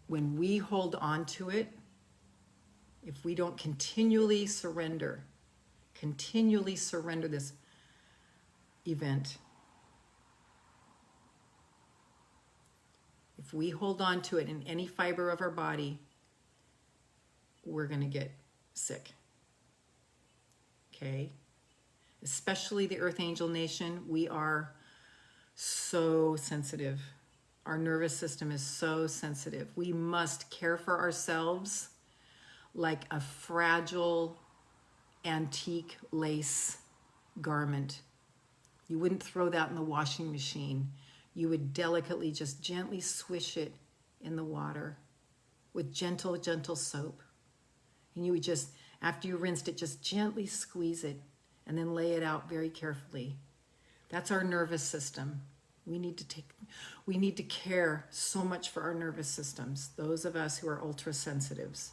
When we hold on to it, if we don't continually surrender this event, if we hold on to it in any fiber of our body, we're going to get sick. Okay? Especially the Earth Angel Nation, we are so sensitive. Our nervous system is so sensitive. We must care for ourselves like a fragile antique lace garment. You wouldn't throw that in the washing machine. You would delicately, just gently swish it in the water with gentle soap. And you would just, after you rinsed it, just gently squeeze it and then lay it out very carefully. That's our nervous system. We need to care so much for our nervous systems, those of us who are ultra sensitives.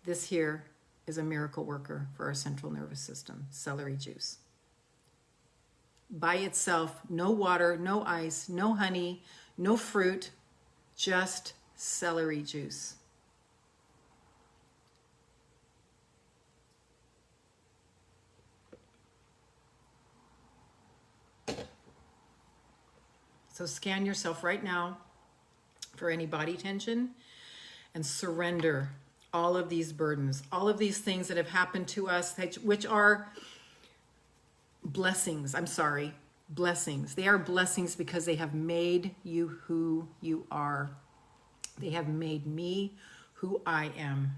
This here is a miracle worker for our central nervous system, celery juice. By itself, no water, no ice, no honey, no fruit, just celery juice. So scan yourself right now for any body tension and surrender all of these burdens, all of these things that have happened to us, which are blessings. Blessings. They are blessings because they have made you who you are. They have made me who I am.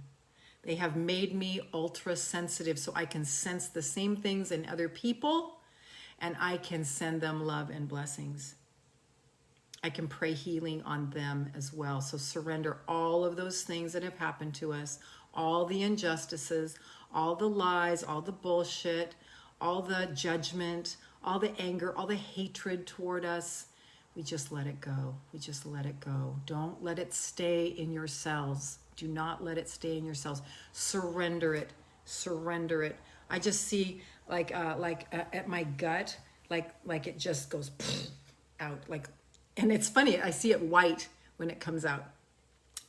They have made me ultra sensitive so I can sense the same things in other people and I can send them love and blessings. I can pray healing on them as well. So surrender all of those things that have happened to us, all the injustices, all the lies, all the bullshit, all the judgment, all the anger, all the hatred toward us. We just let it go. We just let it go. Don't let it stay in your cells. Do not let it stay in your cells. Surrender it. Surrender it. I just see like at my gut, like it just goes out. Like, and it's funny. I see it white when it comes out,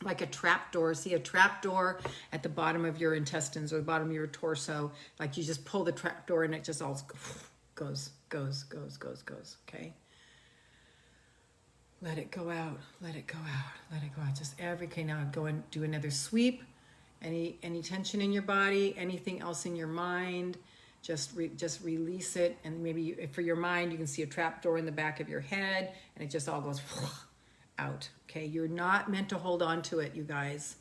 like a trap door. See a trap door at the bottom of your intestines or the bottom of your torso. Like you just pull the trap door and it just all goes. Okay. Let it go out. Let it go out. Let it go out. Just okay, now go and do another sweep. Any tension in your body, anything else in your mind, just release it. And maybe for your mind, you can see a trap door in the back of your head, and it just all goes out. Okay, you're not meant to hold on to it, you guys.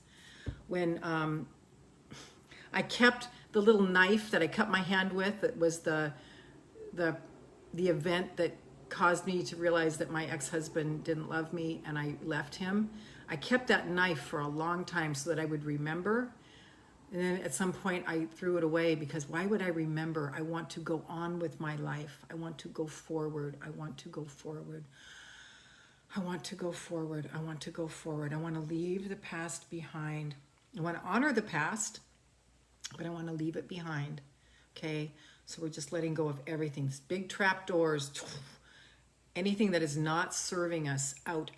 When I kept the little knife that I cut my hand with, that was the event that caused me to realize that my ex-husband didn't love me and I left him. I kept that knife for a long time so that I would remember. And then at some point I threw it away because why would I remember? I want to go on with my life. I want to go forward. I want to go forward. I want to go forward. I want to go forward. I want to leave the past behind. I want to honor the past, but I want to leave it behind. Okay? So we're just letting go of everything. These big trap doors, anything that is not serving us, out.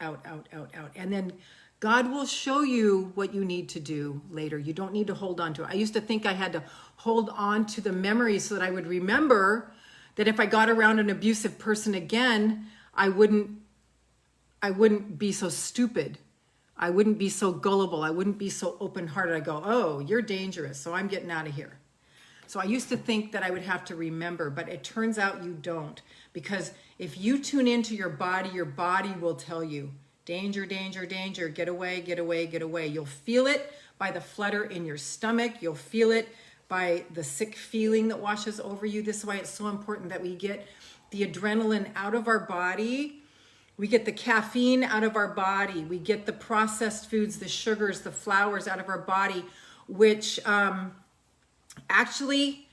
And then God will show you what you need to do later. You don't need to hold on to it. I used to think I had to hold on to the memories so that I would remember that if I got around an abusive person again, I wouldn't be so stupid. I wouldn't be so gullible. I wouldn't be so open-hearted. I go, oh, you're dangerous, so I'm getting out of here. So I used to think that I would have to remember, but it turns out you don't. Because if you tune into your body will tell you, danger, danger, danger, get away, get away, get away. You'll feel it by the flutter in your stomach. You'll feel it by the sick feeling that washes over you. This is why it's so important that we get the adrenaline out of our body. We get the caffeine out of our body. We get the processed foods, the sugars, the flours out of our body, which actually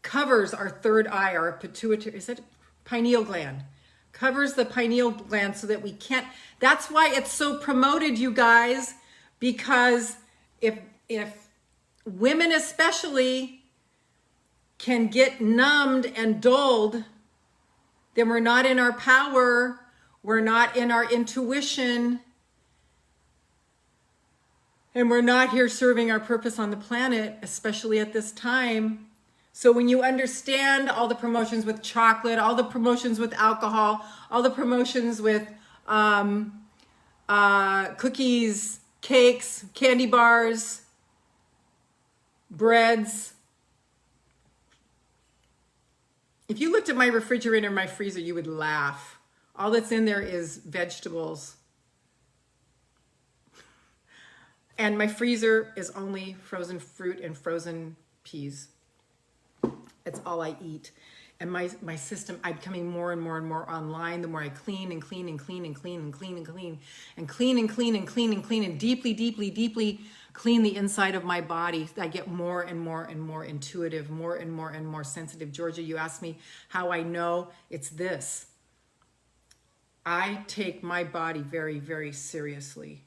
covers our third eye, our pituitary, is it pineal gland? Covers the pineal gland so that we can't, that's why it's so promoted, you guys, because if women especially can get numbed and dulled, then we're not in our power, we're not in our intuition, and we're not here serving our purpose on the planet, especially at this time. So when you understand all the promotions with chocolate, all the promotions with alcohol, all the promotions with cookies, cakes, candy bars, breads. If you looked at my refrigerator and my freezer, you would laugh. All that's in there is vegetables. And my freezer is only frozen fruit and frozen peas. It's all I eat. And my system, I'm becoming more and more and more online. The more I clean and clean and clean and clean and clean and clean and clean and clean and clean and clean and deeply, deeply, deeply clean the inside of my body, I get more and more and more intuitive, more and more and more sensitive. Georgia, you asked me how I know. It's this. I take my body very, very seriously.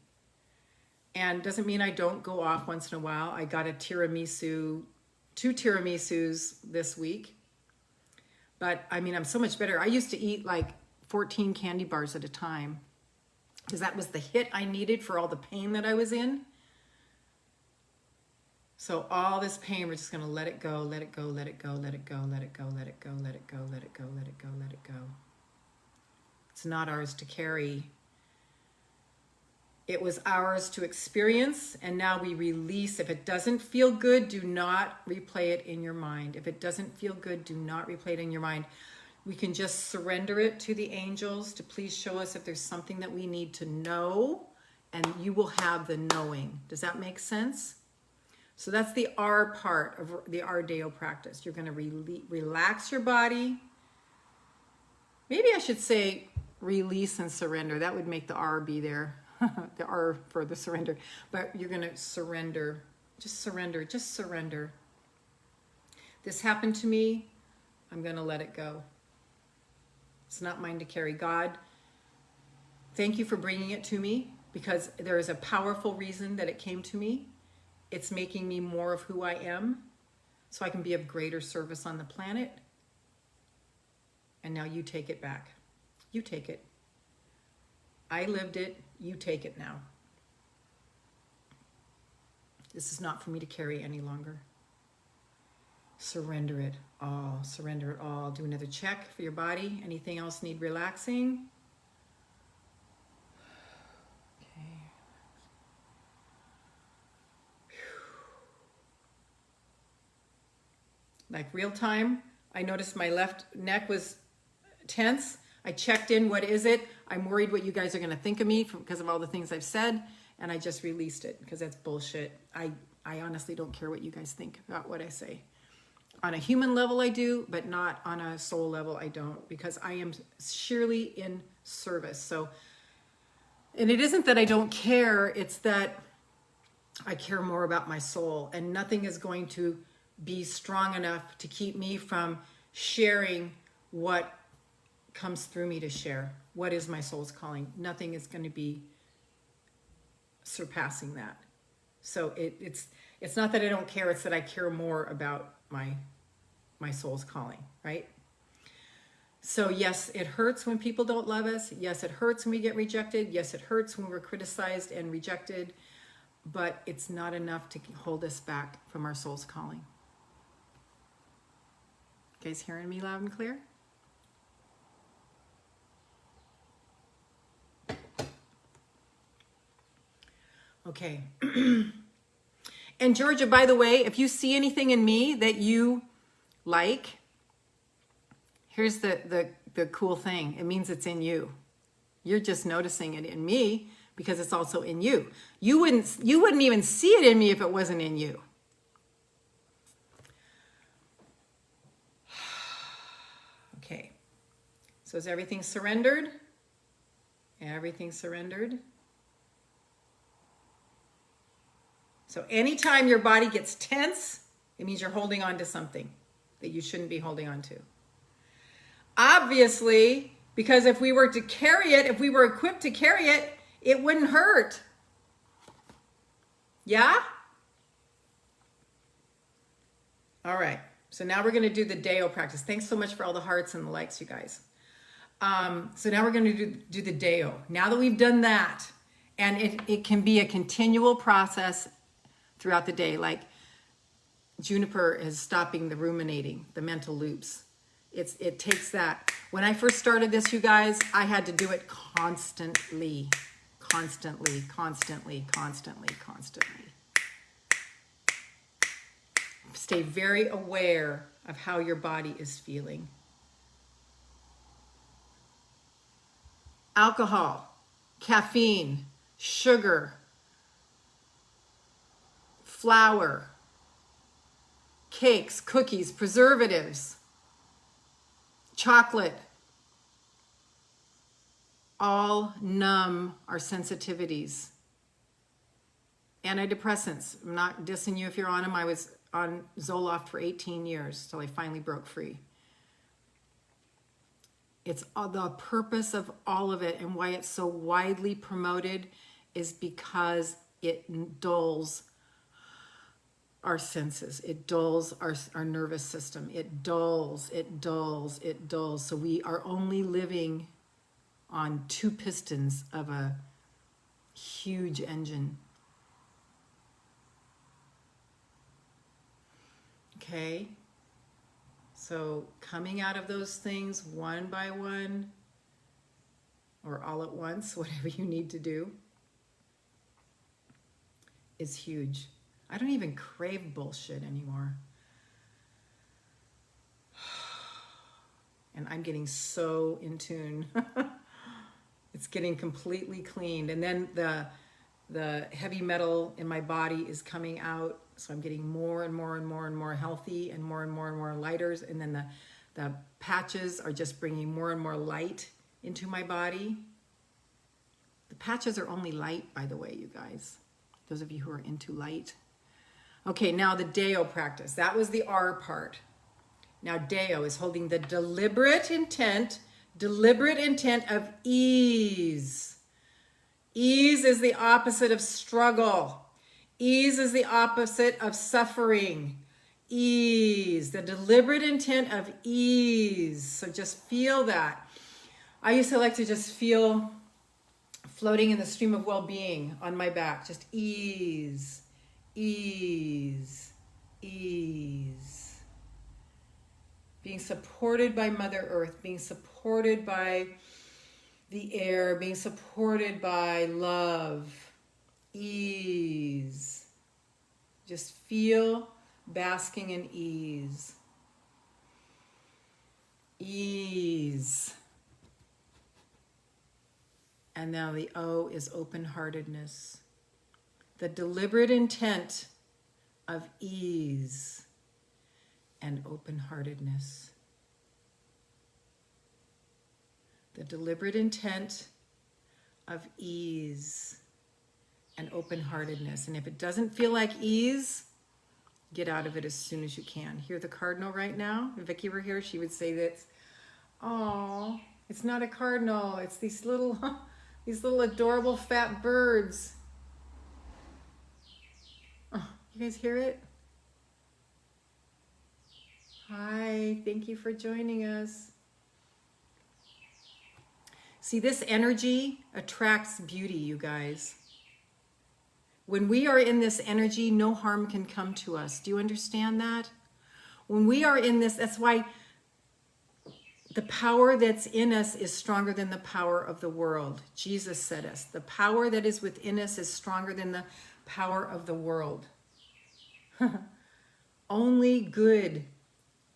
And doesn't mean I don't go off once in a while. I got a tiramisu, 2 tiramisus this week. But I mean, I'm so much better. I used to eat like 14 candy bars at a time because that was the hit I needed for all the pain that I was in. So all this pain, we're just going to let it go, let it go, let it go, let it go, let it go, let it go, let it go, let it go, let it go, let it go. It's not ours to carry. It was ours to experience, and now we release. If it doesn't feel good, do not replay it in your mind. If it doesn't feel good, do not replay it in your mind. We can just surrender it to the angels to please show us if there's something that we need to know, and you will have the knowing. Does that make sense? So that's the R part of the Ardeo practice. You're going to relax your body. Maybe I should say release and surrender. That would make the R be there. The R for the surrender. But you're going to surrender. Just surrender. Just surrender. This happened to me. I'm going to let it go. It's not mine to carry. God, thank you for bringing it to me, because there is a powerful reason that it came to me. It's making me more of who I am so I can be of greater service on the planet. And now you take it back. You take it. I lived it. You take it now. This is not for me to carry any longer. Surrender it all. Surrender it all. Do another check for your body. Anything else need relaxing? Okay. Like real time, I noticed my left neck was tense. I checked in, what is it? I'm worried what you guys are going to think of me because of all the things I've said, and I just released it because that's bullshit. I honestly don't care what you guys think about what I say. On a human level I do, but not on a soul level I don't, because I am surely in service. So, and it isn't that I don't care, it's that I care more about my soul, and nothing is going to be strong enough to keep me from sharing what comes through me to share. What is my soul's calling? Nothing is going to be surpassing that. So it's not that I don't care, it's that I care more about my soul's calling, right? So yes, it hurts when people don't love us. Yes, it hurts when we get rejected. Yes, it hurts when we're criticized and rejected, but it's not enough to hold us back from our soul's calling. You guys hearing me loud and clear? Okay. And Georgia, by the way, if you see anything in me that you like, here's the cool thing. It means it's in you. You're just noticing it in me because it's also in you. You wouldn't even see it in me if it wasn't in you. Okay. So is everything surrendered? Everything surrendered. So anytime your body gets tense, it means you're holding on to something that you shouldn't be holding on to. Obviously, because if we were to carry it, if we were equipped to carry it, it wouldn't hurt. Yeah? All right. So now we're going to do the Deo practice. Thanks so much for all the hearts and the likes, you guys. So now we're going to do the Deo. Now that we've done that, and it can be a continual process throughout the day, like Juniper is stopping the ruminating, the mental loops. It takes that. When I first started this, you guys, I had to do it constantly. Stay very aware of how your body is feeling. Alcohol, caffeine, sugar, flour, cakes, cookies, preservatives, chocolate, all numb our sensitivities. Antidepressants, I'm not dissing you if you're on them. I was on Zoloft for 18 years till I finally broke free. It's the purpose of all of it, and why it's so widely promoted is because it dulls our senses. It dulls our nervous system. It dulls. So we are only living on two pistons of a huge engine. Okay? So coming out of those things one by one, or all at once, whatever you need to do, is huge. I don't even crave bullshit anymore. And I'm getting so in tune. It's getting completely cleaned. And then the heavy metal in my body is coming out. So I'm getting more and more healthy, and more lighters. And then the patches are just bringing more and more light into my body. The patches are only light, by the way, you guys. Those of you who are into light. Okay, now the Deo practice. That was the R part. Now Deo is holding the deliberate intent of ease. Ease is the opposite of struggle. Ease is the opposite of suffering. Ease, the deliberate intent of ease. So just feel that. I used to like to just feel floating in the stream of well-being on my back. Just ease, ease, ease. Being supported by Mother Earth, being supported by the air, being supported by love. Ease. Just feel basking in ease. Ease. And now the O is open-heartedness. The deliberate intent of ease and open-heartedness. The deliberate intent of ease and open-heartedness. And if it doesn't feel like ease, get out of it as soon as you can. Hear the cardinal right now? If Vicki were here, she would say that, oh, it's not a cardinal. It's these little adorable fat birds. Oh, you guys hear it? Hi, thank you for joining us. See, this energy attracts beauty, you guys. When we are in this energy, no harm can come to us. Do you understand that? When we are in this, that's why the power that's in us is stronger than the power of the world. Jesus said us, the power that is within us is stronger than the power of the world. Only good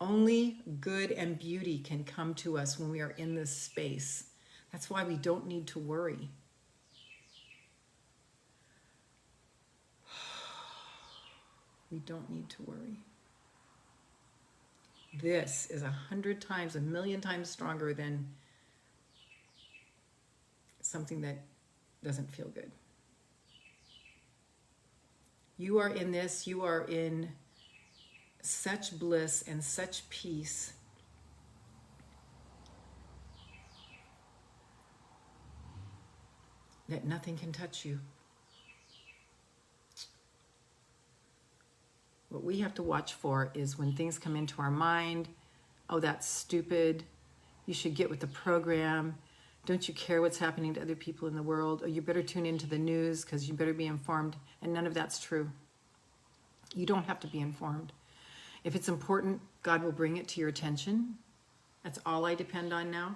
and beauty can come to us when we are in this space. That's why we don't need to worry. We don't need to worry. This is 100 times, 1,000,000 times stronger than something that doesn't feel good. You are in this, you are in such bliss and such peace. That nothing can touch you. What we have to watch for is when things come into our mind, oh, that's stupid. You should get with the program. Don't you care what's happening to other people in the world? Or you better tune into the news because you better be informed. And none of that's true. You don't have to be informed. If it's important, God will bring it to your attention. That's all I depend on now.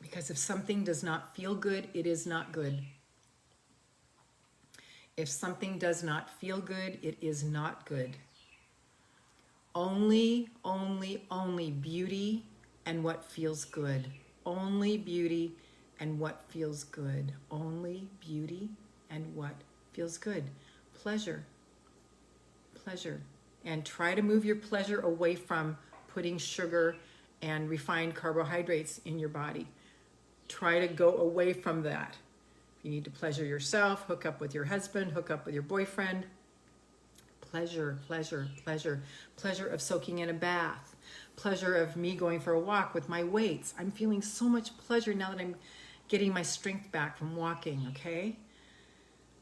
Because if something does not feel good, it is not good. If something does not feel good, it is not good. Only beauty and what feels good. Only beauty and what feels good. Only beauty and what feels good. Pleasure. Pleasure. And try to move your pleasure away from putting sugar and refined carbohydrates in your body. Try to go away from that. You need to pleasure yourself, hook up with your husband, hook up with your boyfriend. Pleasure, pleasure, pleasure. Pleasure of soaking in a bath. Pleasure of me going for a walk with my weights. I'm feeling so much pleasure now that I'm getting my strength back from walking, okay?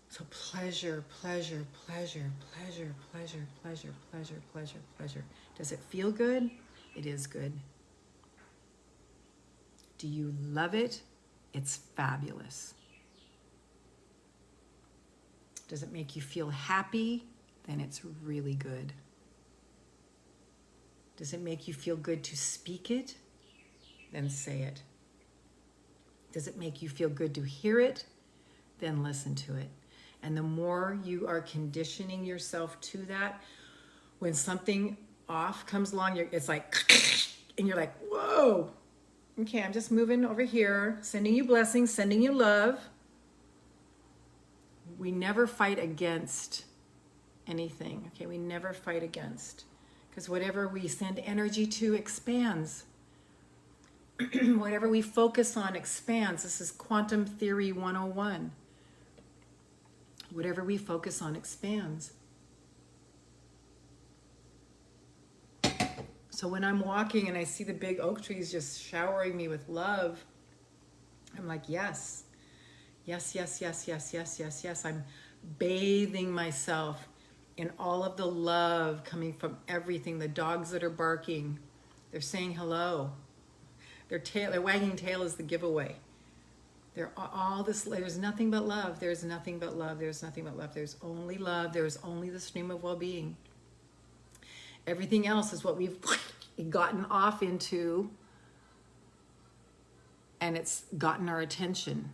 So pleasure, pleasure, pleasure, pleasure, pleasure, pleasure, pleasure, pleasure, pleasure. Does it feel good? It is good. Do you love it? It's fabulous. Does it make you feel happy? Then it's really good. Does it make you feel good to speak it? Then say it. Does it make you feel good to hear it? Then listen to it. And the more you are conditioning yourself to that, when something off comes along, it's like, and you're like, whoa. Okay, I'm just moving over here, sending you blessings, sending you love. We never fight against anything, okay? We never fight against, because whatever we send energy to expands. Whatever we focus on expands. This is quantum theory 101. Whatever we focus on expands. So when I'm walking and I see the big oak trees just showering me with love, I'm like, yes, yes, yes, yes, yes, yes, yes, yes. I'm bathing myself in all of the love coming from everything. The dogs that are barking, they're saying hello. Their wagging tail is the giveaway. They're all this, there's nothing but love. There's nothing but love. There's nothing but love. There's only love. There's only the stream of well-being. Everything else is what we've gotten off into, and it's gotten our attention.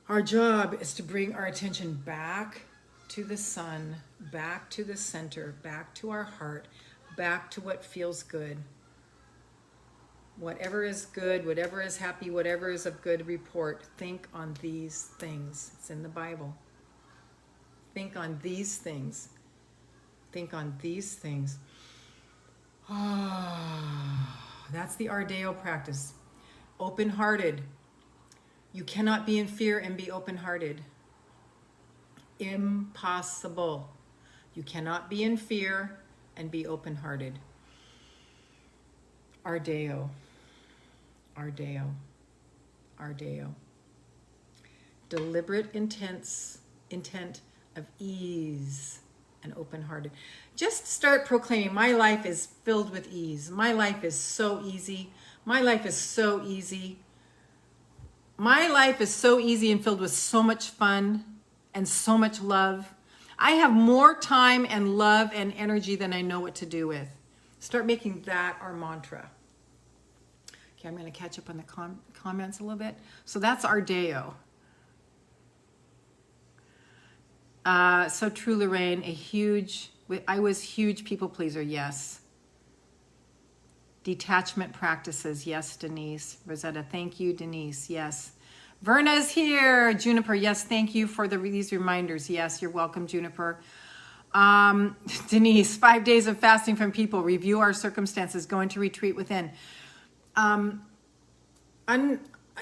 Our job is to bring our attention back to the sun, back to the center, back to our heart, back to what feels good. Whatever is good, whatever is happy, whatever is of good report, think on these things. It's in the Bible. Think on these things. Think on these things. That's the Ardeo practice. Open-hearted. You cannot be in fear and be open-hearted. Impossible. You cannot be in fear and be open-hearted. Ardeo. Ardeo. Ardeo. Deliberate intent of ease and open-hearted. Just start proclaiming, my life is filled with ease. My life is so easy. My life is so easy. My life is so easy and filled with so much fun and so much love. I have more time and love and energy than I know what to do with. Start making that our mantra. Okay, I'm going to catch up on the comments a little bit. So that's Ardeo. So true, Lorraine. I was huge people pleaser. Yes. Detachment practices. Yes, Denise. Rosetta, thank you, Denise. Yes. Verna's here. Juniper, yes, thank you for these reminders. Yes, you're welcome, Juniper. Denise, 5 days of fasting from people. Review our circumstances. Go into retreat within.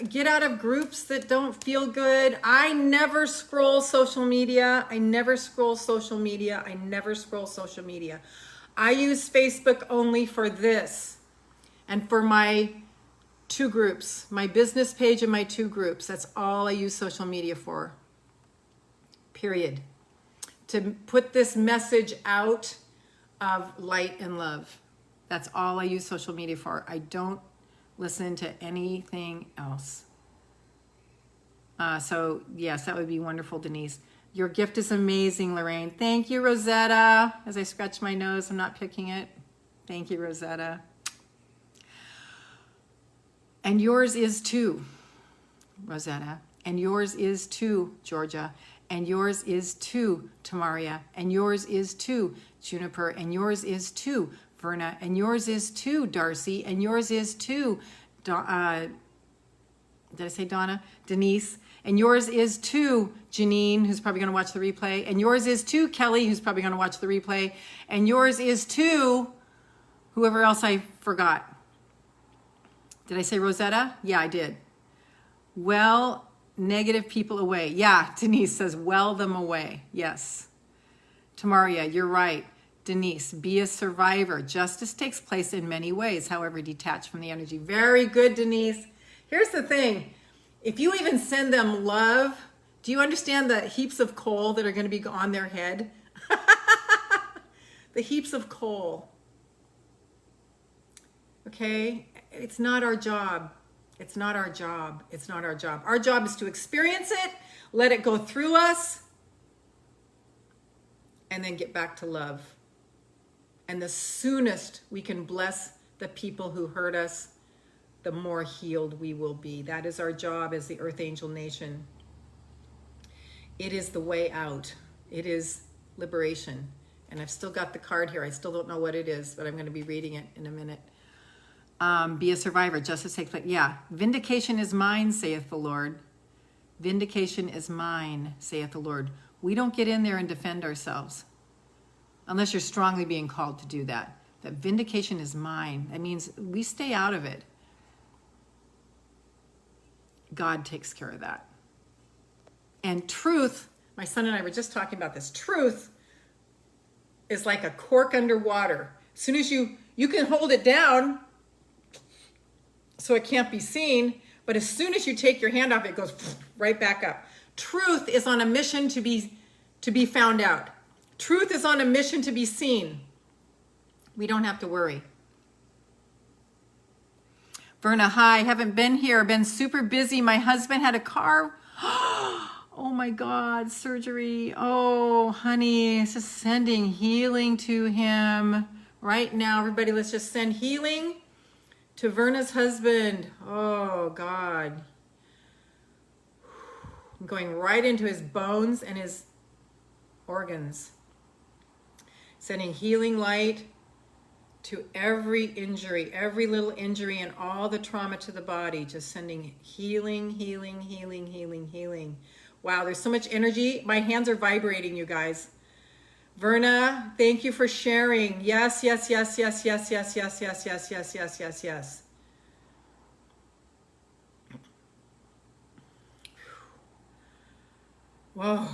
Get out of groups that don't feel good. I never scroll social media. I never scroll social media. I use Facebook only for this and for my 2 groups, my business page and my 2 groups. That's all I use social media for. Period. To put this message out of light and love. That's all I use social media for. I don't listen to anything else. So yes, that would be wonderful, Denise. Your gift is amazing, Lorraine. Thank you, Rosetta. As I scratch my nose, I'm not picking it. Thank you, Rosetta. And yours is too, Rosetta. And yours is too, Georgia. And yours is too, Tamaria. And yours is too, Juniper. And yours is too, Verna. And yours is too, Darcy. And yours is too, did I say Donna? Denise. And yours is too, Janine, who's probably going to watch the replay. And yours is too, Kelly, who's probably going to watch the replay. And yours is too, whoever else I forgot. Did I say Rosetta? Yeah, I did. Well, negative people away. Yeah, Denise says, well them away. Yes. Tamaria, you're right. Denise, be a survivor. Justice takes place in many ways, however detached from the energy. Very good, Denise. Here's the thing. If you even send them love, do you understand the heaps of coal that are going to be on their head? The heaps of coal. Okay? It's not our job. It's not our job. It's not our job. Our job is to experience it, let it go through us, and then get back to love. And the soonest we can bless the people who hurt us, the more healed we will be. That is our job as the Earth Angel Nation. It is the way out. It is liberation. And I've still got the card here. I still don't know what it is, but I'm going to be reading it in a minute. Be a survivor. Justice takes place. Yeah. Vindication is mine, saith the Lord. Vindication is mine, saith the Lord. We don't get in there and defend ourselves unless you're strongly being called to do that. That vindication is mine. That means we stay out of it. God takes care of that. And truth, my son and I were just talking about this. Truth is like a cork underwater. As soon as you You can hold it down so it can't be seen, but as soon as you take your hand off, it goes right back up. Truth is on a mission to be found out. Truth is on a mission to be seen. We don't have to worry. Verna, hi, haven't been here, been super busy. My husband had a car. Oh my God, surgery. Oh, honey, it's just sending healing to him right now. Everybody, let's just send healing to Verna's husband. Oh God. I'm going right into his bones and his organs. Sending healing light to every injury, every little injury and all the trauma to the body. Just sending healing, healing, healing, healing, healing. Wow, there's so much energy. My hands are vibrating, you guys. Verna, thank you for sharing. Yes, yes, yes, yes, yes, yes, yes, yes, yes, yes, yes, yes, yes. Whoa.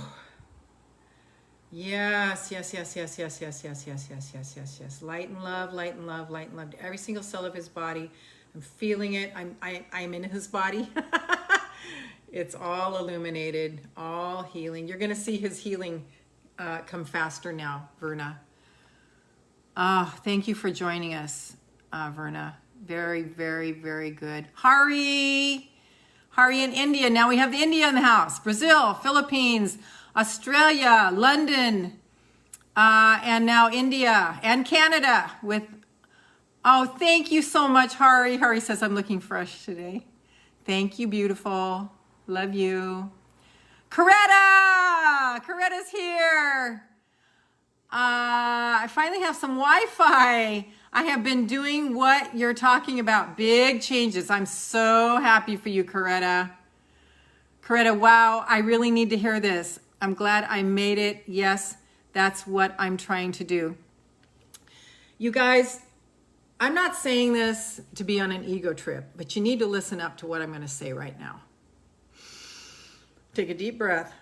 Yes, yes, yes, yes, yes, yes, yes, yes, yes, yes, yes, yes. Light and love, light and love, light and love to every single cell of his body. I'm feeling it. I'm in his body. It's all illuminated, all healing. You're going to see his healing come faster now, Verna. Thank you for joining us, Verna. Very, very, very good. Hari in India. Now we have the India in the house. Brazil, Philippines, Australia, London, and now India and Canada with, oh, thank you so much, Hari. Hari says, I'm looking fresh today. Thank you, beautiful. Love you. Coretta's here. I finally have some Wi-Fi. I have been doing what you're talking about. Big changes. I'm so happy for you, Coretta. Coretta, wow, I really need to hear this. I'm glad I made it. Yes, that's what I'm trying to do. You guys, I'm not saying this to be on an ego trip, but you need to listen up to what I'm going to say right now. Take a deep breath.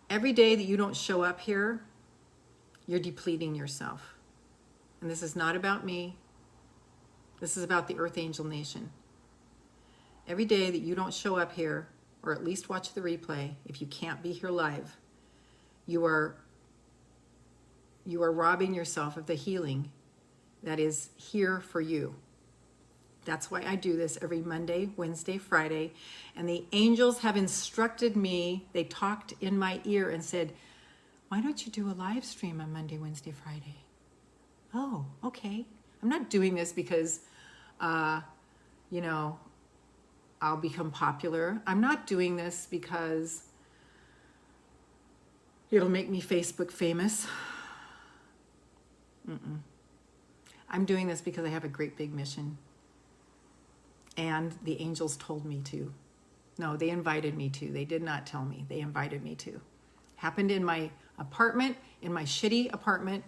Every day that you don't show up here, you're depleting yourself. And this is not about me. This is about the Earth Angel Nation. Every day that you don't show up here, or at least watch the replay, if you can't be here live, you are robbing yourself of the healing that is here for you. That's why I do this every Monday, Wednesday, Friday. And the angels have instructed me, they talked in my ear and said, why don't you do a live stream on Monday, Wednesday, Friday? Oh, okay. I'm not doing this because, I'll become popular. I'm not doing this because it'll make me Facebook famous. I'm doing this because I have a great big mission. And the angels told me to. No, they invited me to. They did not tell me. They invited me to. Happened in my apartment, in my shitty apartment,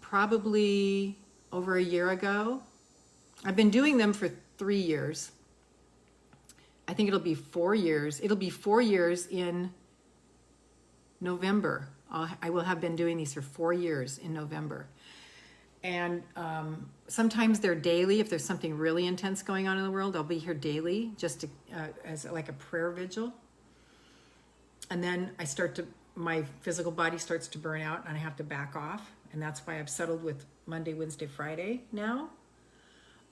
probably over a year ago. I've been doing them for 3 years. I think it'll be 4 years. It'll be 4 years in November. I will have been doing these for 4 years in November. And sometimes they're daily. If there's something really intense going on in the world, I'll be here daily just to, as like a prayer vigil. And then my physical body starts to burn out and I have to back off. And that's why I've settled with Monday, Wednesday, Friday now.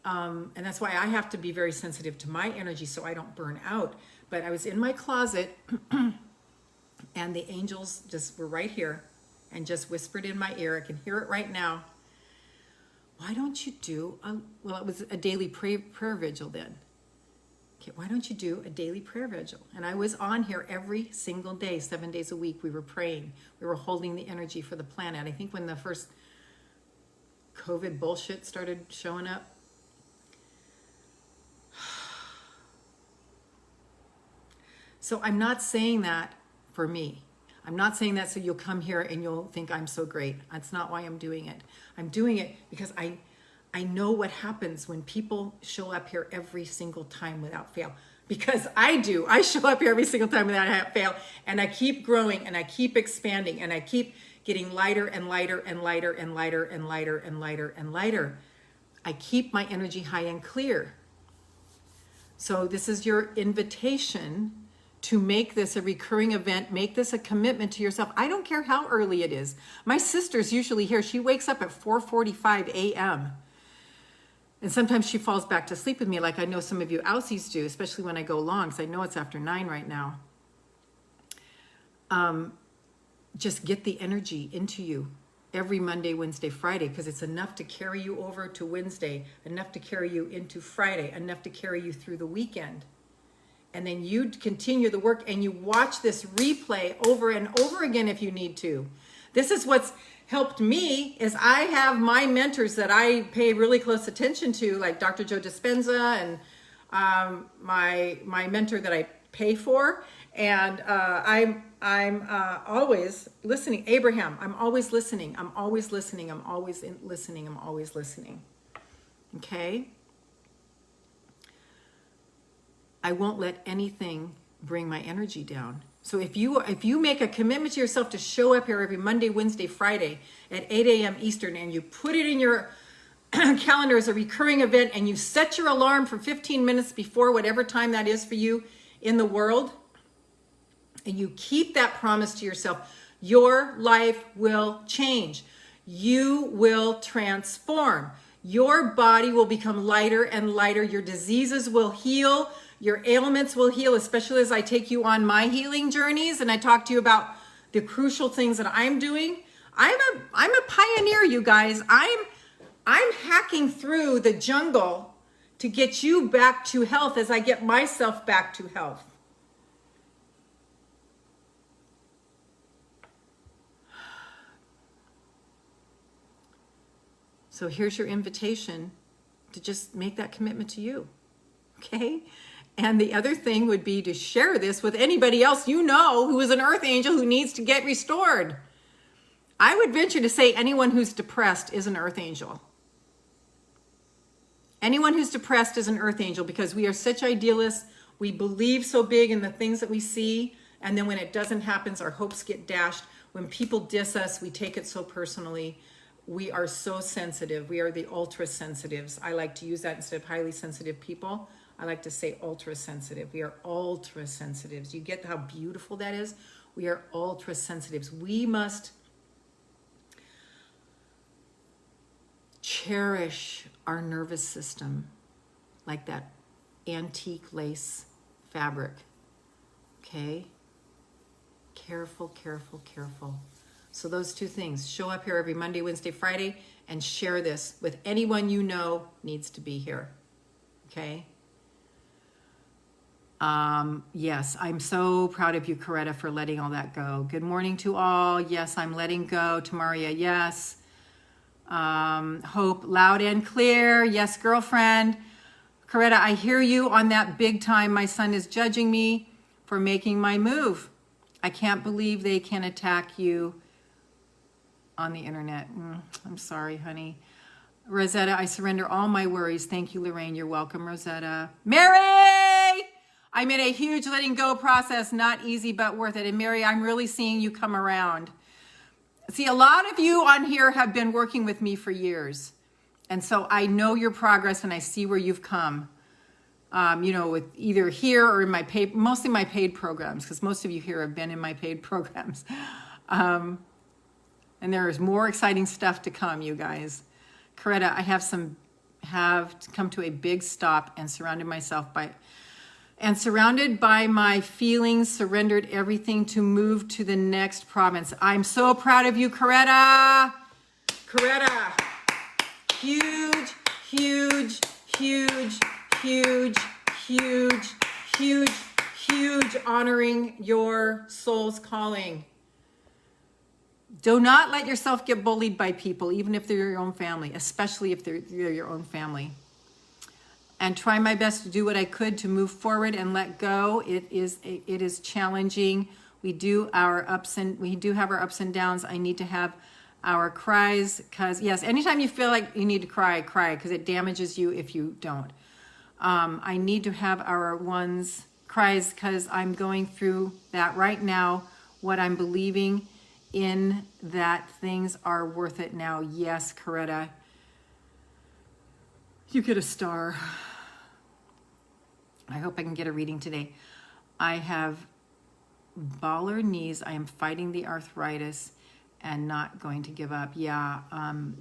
And that's why I have to be very sensitive to my energy so I don't burn out. But I was in my closet and the angels just were right here and just whispered in my ear. I can hear it right now. Why don't you do, it was a daily prayer vigil then. Okay, why don't you do a daily prayer vigil? And I was on here every single day, 7 days a week. We were praying. We were holding the energy for the planet. I think when the first COVID bullshit started showing up, so I'm not saying that for me. I'm not saying that so you'll come here and you'll think I'm so great. That's not why I'm doing it. I'm doing it because I know what happens when people show up here every single time without fail. Because I do. I show up here every single time without fail. And I keep growing and I keep expanding and I keep getting lighter and lighter and lighter and lighter and lighter and lighter and lighter. I keep my energy high and clear. So this is your invitation to make this a recurring event. Make this a commitment to yourself. I don't care how early it is. My sister's usually here. She wakes up at 4:45 a.m. And sometimes she falls back to sleep with me, like I know some of you outsies do, especially when I go long, because I know it's after 9 right now. Just get the energy into you every Monday, Wednesday, Friday, because it's enough to carry you over to Wednesday, enough to carry you into Friday, enough to carry you through the weekend. And then you continue the work and you watch this replay over and over again if you need to. This is what's helped me, is I have my mentors that I pay really close attention to, like Dr. Joe Dispenza and my mentor that I pay for. And I'm always listening. Abraham, I'm always listening. I'm always listening. I'm always listening. I'm always listening. Okay? I won't let anything bring my energy down. So if you make a commitment to yourself to show up here every Monday, Wednesday, Friday at 8 a.m. Eastern, and you put it in your calendar as a recurring event, and you set your alarm for 15 minutes before whatever time that is for you in the world, and you keep that promise to yourself, your life will change. You will transform. Your body will become lighter and lighter. Your diseases will heal. Your ailments will heal, especially as I take you on my healing journeys and I talk to you about the crucial things that I'm doing. I'm a pioneer, you guys. I'm hacking through the jungle to get you back to health as I get myself back to health. So here's your invitation to just make that commitment to you, okay? And the other thing would be to share this with anybody else you know who is an earth angel who needs to get restored. I would venture to say anyone who's depressed is an earth angel. Anyone who's depressed is an earth angel, because we are such idealists. We believe so big in the things that we see, and then when it doesn't happen, our hopes get dashed. When people diss us, we take it so personally. We are so sensitive. We are the ultra sensitives. I like to use that instead of highly sensitive people. I like to say ultra sensitive. We are ultra sensitives. You get how beautiful that is? We are ultra sensitives. We must cherish our nervous system like that antique lace fabric. Okay? Careful, careful, careful. So those two things, show up here every Monday, Wednesday, Friday, and share this with anyone you know needs to be here. Okay? Yes, I'm so proud of you, Coretta, for letting all that go. Good morning to all. Yes, I'm letting go. Tamaria, yes. Hope, loud and clear. Yes, girlfriend. Coretta, I hear you on that big time. My son is judging me for making my move. I can't believe they can attack you on the internet. I'm sorry, honey. Rosetta, I surrender all my worries. Thank you, Lorraine. You're welcome, Rosetta. Mary! I'm in a huge letting go process. Not easy, but worth it. And Mary, I'm really seeing you come around. See, a lot of you on here have been working with me for years. And so I know your progress and I see where you've come. With either here or in my paid, mostly my paid programs, because most of you here have been in my paid programs. And there is more exciting stuff to come, you guys. Coretta, I have come to a big stop and surrounded by my feelings, surrendered everything to move to the next province. I'm so proud of you, Coretta. Coretta, huge, huge, huge, huge, huge, huge, huge, honoring your soul's calling. Do not let yourself get bullied by people, even if they're your own family, especially if they're your own family. And try my best to do what I could to move forward and let go. It is challenging. We do have our ups and downs. I need to have our cries, because yes, anytime you feel like you need to cry, because it damages you if you don't. I need to have our cries, because I'm going through that right now. What I'm believing in that things are worth it now. Yes, Coretta. You get a star. I hope I can get a reading today. I have baller knees. I am fighting the arthritis and not going to give up. Yeah,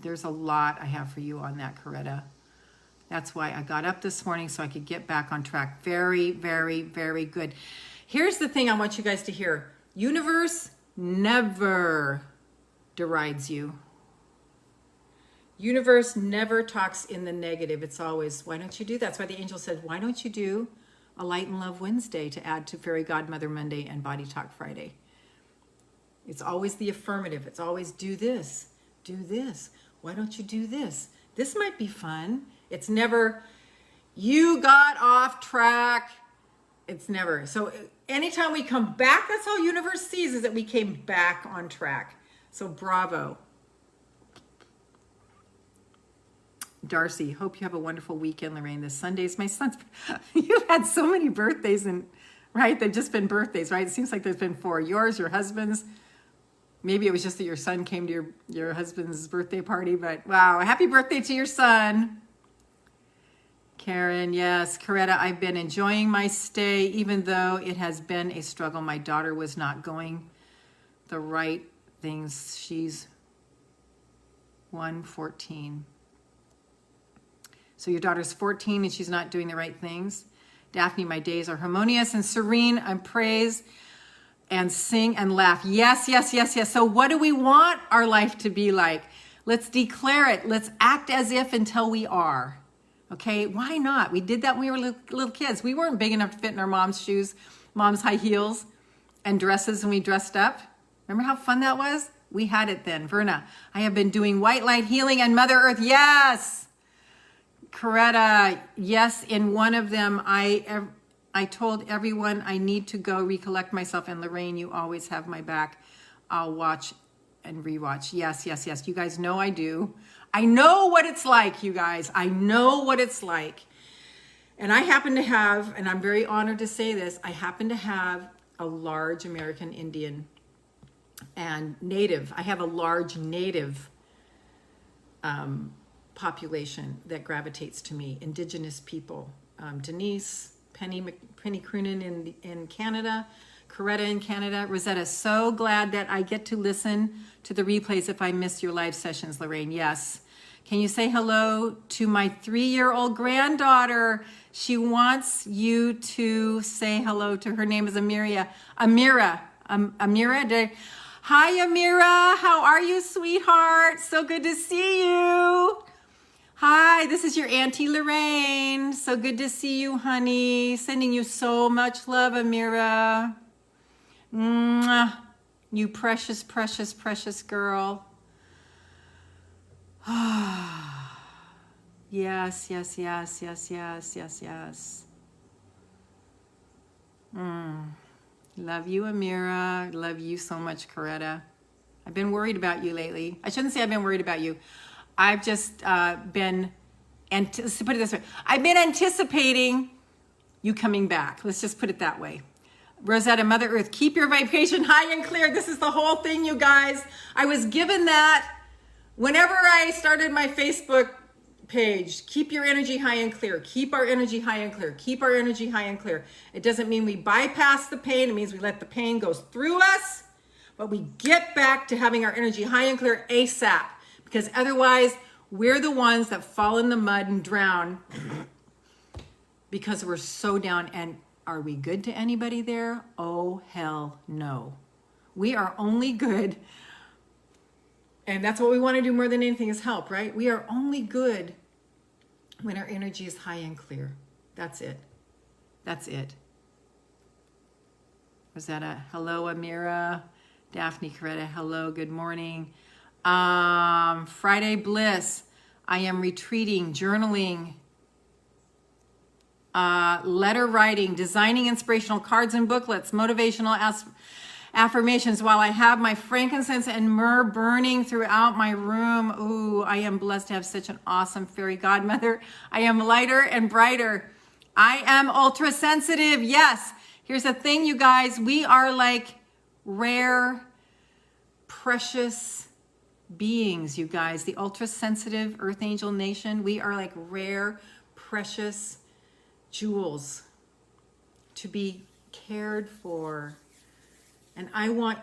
there's a lot I have for you on that, Coretta. That's why I got up this morning so I could get back on track. Very, very, very good. Here's the thing I want you guys to hear. Universe never derides you. Universe never talks in the negative. It's always, why don't you do that? That's why the angel said, why don't you do a Light and Love Wednesday to add to Fairy Godmother Monday and Body Talk Friday? It's always the affirmative. It's always do this, do this. Why don't you do this? This might be fun. It's never, you got off track. It's never. So anytime we come back, that's how universe sees, is that we came back on track. So bravo. Darcy, hope you have a wonderful weekend, Lorraine. This Sunday is my son's. You've had so many birthdays, and right? They've just been birthdays, right? It seems like there's been 4. Yours, your husband's. Maybe it was just that your son came to your husband's birthday party, but wow, happy birthday to your son. Karen, yes. Coretta, I've been enjoying my stay, even though it has been a struggle. My daughter was not going the right things. She's 114. So your daughter's 14 and she's not doing the right things. Daphne, my days are harmonious and serene. I praise and sing and laugh. Yes, yes, yes, yes. So what do we want our life to be like? Let's declare it. Let's act as if until we are. Okay, why not? We did that when we were little kids. We weren't big enough to fit in our mom's shoes, mom's high heels and dresses when we dressed up. Remember how fun that was? We had it then. Verna, I have been doing white light healing and Mother Earth. Yes. Coretta, yes, in one of them, I told everyone I need to go recollect myself. And Lorraine, you always have my back. I'll watch and rewatch. Yes, yes, yes. You guys know I do. I know what it's like, you guys. I know what it's like. And I happen to have, and I'm very honored to say this, I happen to have a large American Indian and Native. I have a large Native population that gravitates to me. Indigenous people. Denise, Penny Croonan in Canada, Coretta in Canada. Rosetta, so glad that I get to listen to the replays if I miss your live sessions, Lorraine. Yes. Can you say hello to my 3-year-old granddaughter? She wants you to say hello to her. Name is Amira. Amira. Hi, Amira. How are you, sweetheart? So good to see you. Hi, this is your Auntie Lorraine. So good to see you, honey. Sending you so much love, Amira. Mwah. You precious, precious, precious girl. Yes, yes, yes, yes, yes, yes, yes. Love you, Amira. Love you so much, Coretta. I've been worried about you lately. I shouldn't say I've been worried about you. I've just been, let's put it this way. I've been anticipating you coming back. Let's just put it that way. Rosetta, Mother Earth, keep your vibration high and clear. This is the whole thing, you guys. I was given that whenever I started my Facebook page. Keep your energy high and clear. Keep our energy high and clear. Keep our energy high and clear. It doesn't mean we bypass the pain. It means we let the pain go through us, but we get back to having our energy high and clear ASAP, because otherwise we're the ones that fall in the mud and drown because we're so down. And are we good to anybody there? Oh, hell no. We are only good. And that's what we want to do more than anything, is help, right? We are only good when our energy is high and clear. That's it. That's it. Was that a hello, Amira? Daphne, Coretta, hello, good morning. Friday Bliss. I am retreating, journaling, letter writing, designing inspirational cards and booklets, motivational affirmations while I have my frankincense and myrrh burning throughout my room. Ooh, I am blessed to have such an awesome fairy godmother. I am lighter and brighter. I am ultra sensitive. Yes. Here's the thing, you guys. We are like rare, precious beings, you guys. The ultra sensitive Earth Angel Nation, we are like rare, precious jewels to be cared for. And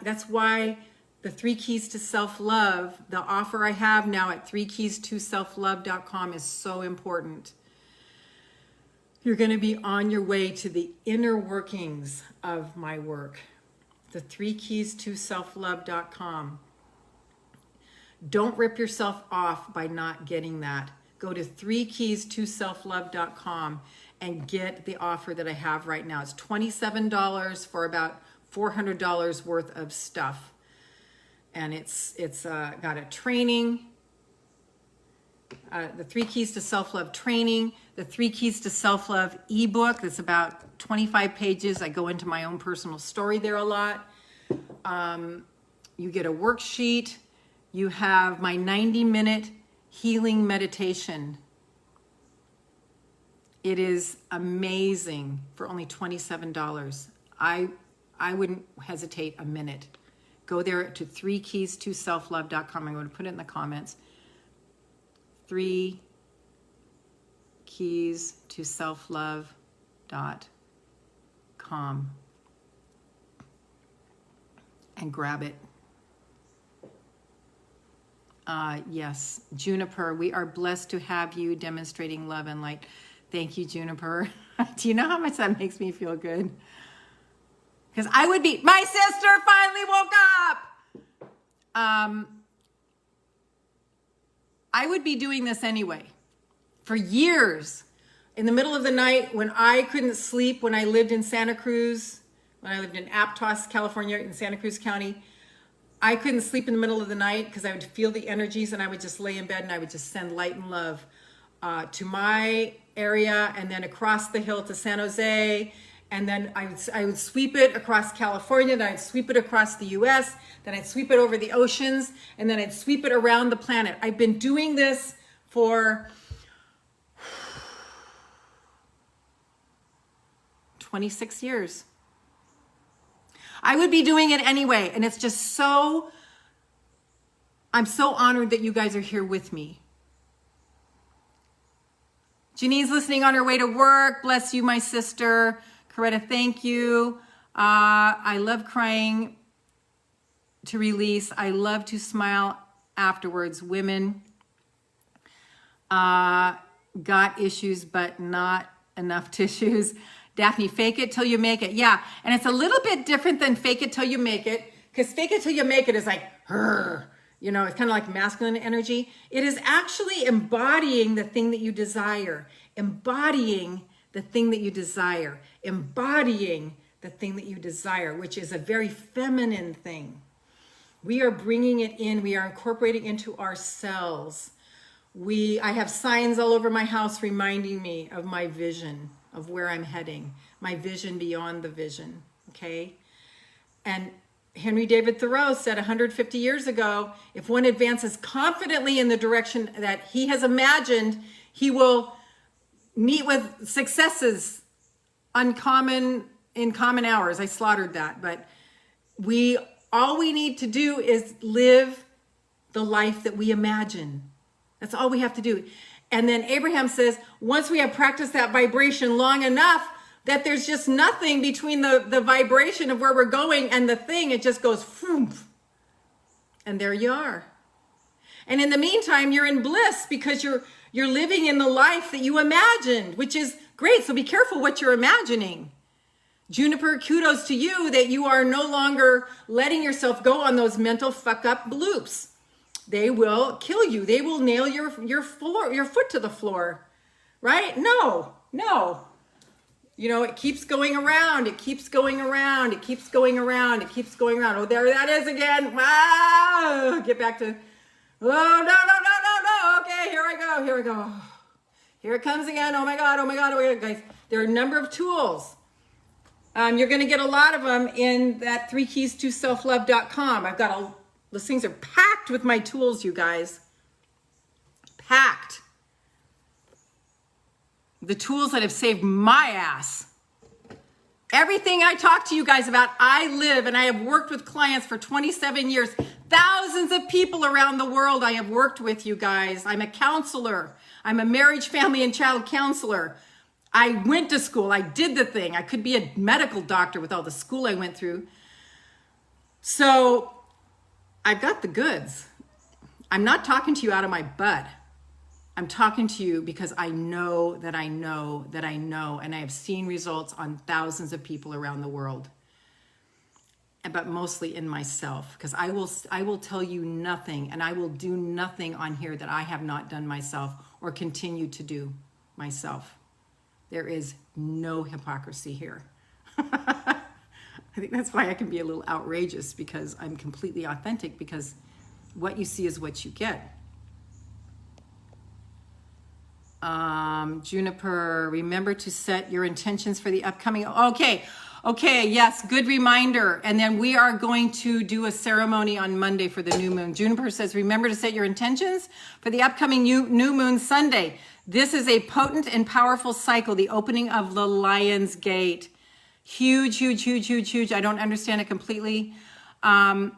that's why the 3 Keys to Self-Love, the offer I have now at 3keys2selflove.com is so important. You're going to be on your way to the inner workings of my work. The 3keys2selflove.com. Don't rip yourself off by not getting that. Go to 3keys2selflove.com and get the offer that I have right now. It's $27 for about $400 worth of stuff. And it's got a training, the 3 Keys to Self-Love training, the 3 Keys to Self-Love ebook that's about 25 pages. I go into my own personal story there a lot. You get a worksheet. You have my 90-minute healing meditation. It is amazing for only $27. I wouldn't hesitate a minute. Go there to 3keys2selflove.com. I'm going to put it in the comments. 3keys2selflove.com and grab it. Yes, Juniper, we are blessed to have you demonstrating love and light. Thank you, Juniper. Do you know how much that makes me feel good? Because my sister finally woke up. I would be doing this anyway for years. In the middle of the night when I couldn't sleep, when I lived in Santa Cruz, when I lived in Aptos, California, in Santa Cruz County, I couldn't sleep in the middle of the night because I would feel the energies and I would just lay in bed and I would just send light and love to my area and then across the hill to San Jose. And then I would sweep it across California, then I'd sweep it across the US, then I'd sweep it over the oceans, and then I'd sweep it around the planet. I've been doing this for 26 years. I would be doing it anyway, and it's just I'm so honored that you guys are here with me. Janine's listening on her way to work. Bless you, my sister. Coretta, thank you. I love crying to release. I love to smile afterwards. Women got issues, but not enough tissues. Daphne, fake it till you make it. Yeah, and it's a little bit different than fake it till you make it, because fake it till you make it is like, it's kind of like masculine energy. It is actually embodying the thing that you desire. Embodying the thing that you desire. Embodying the thing that you desire, which is a very feminine thing. We are bringing it in. We are incorporating into ourselves. I have signs all over my house reminding me of my vision, of where I'm heading, my vision beyond the vision, okay? And Henry David Thoreau said 150 years ago, if one advances confidently in the direction that he has imagined, he will meet with successes in common hours. I slaughtered that, but all we need to do is live the life that we imagine. That's all we have to do. And then Abraham says, once we have practiced that vibration long enough, that there's just nothing between the vibration of where we're going and the thing, it just goes, phoom, and there you are. And in the meantime, you're in bliss because you're living in the life that you imagined, which is great. So be careful what you're imagining. Juniper, kudos to you that you are no longer letting yourself go on those mental fuck up loops. They will kill you. They will nail your foot to the floor, right? No. It keeps going around. It keeps going around. It keeps going around. It keeps going around. Oh, there that is again. Wow. Get back to, no. Okay, here I go. Here it comes again. Oh my God. Guys, there are a number of tools. You're going to get a lot of them in that 3keys2selflove.com. Those things are packed with my tools, you guys. Packed. The tools that have saved my ass. Everything I talk to you guys about, I live and I have worked with clients for 27 years. Thousands of people around the world I have worked with, you guys. I'm a counselor. I'm a marriage, family, and child counselor. I went to school. I did the thing. I could be a medical doctor with all the school I went through. So I've got the goods. I'm not talking to you out of my butt. I'm talking to you because I know that I know that I know, and I have seen results on thousands of people around the world, but mostly in myself, because I will tell you nothing, and I will do nothing on here that I have not done myself or continue to do myself. There is no hypocrisy here. I think that's why I can be a little outrageous, because I'm completely authentic, because what you see is what you get. Juniper, remember to set your intentions for the upcoming. Okay, yes, good reminder. And then we are going to do a ceremony on Monday for the new moon. Juniper says, remember to set your intentions for the upcoming new moon Sunday. This is a potent and powerful cycle, the opening of the Lion's Gate. Huge, huge, huge, huge, huge. I don't understand it completely. But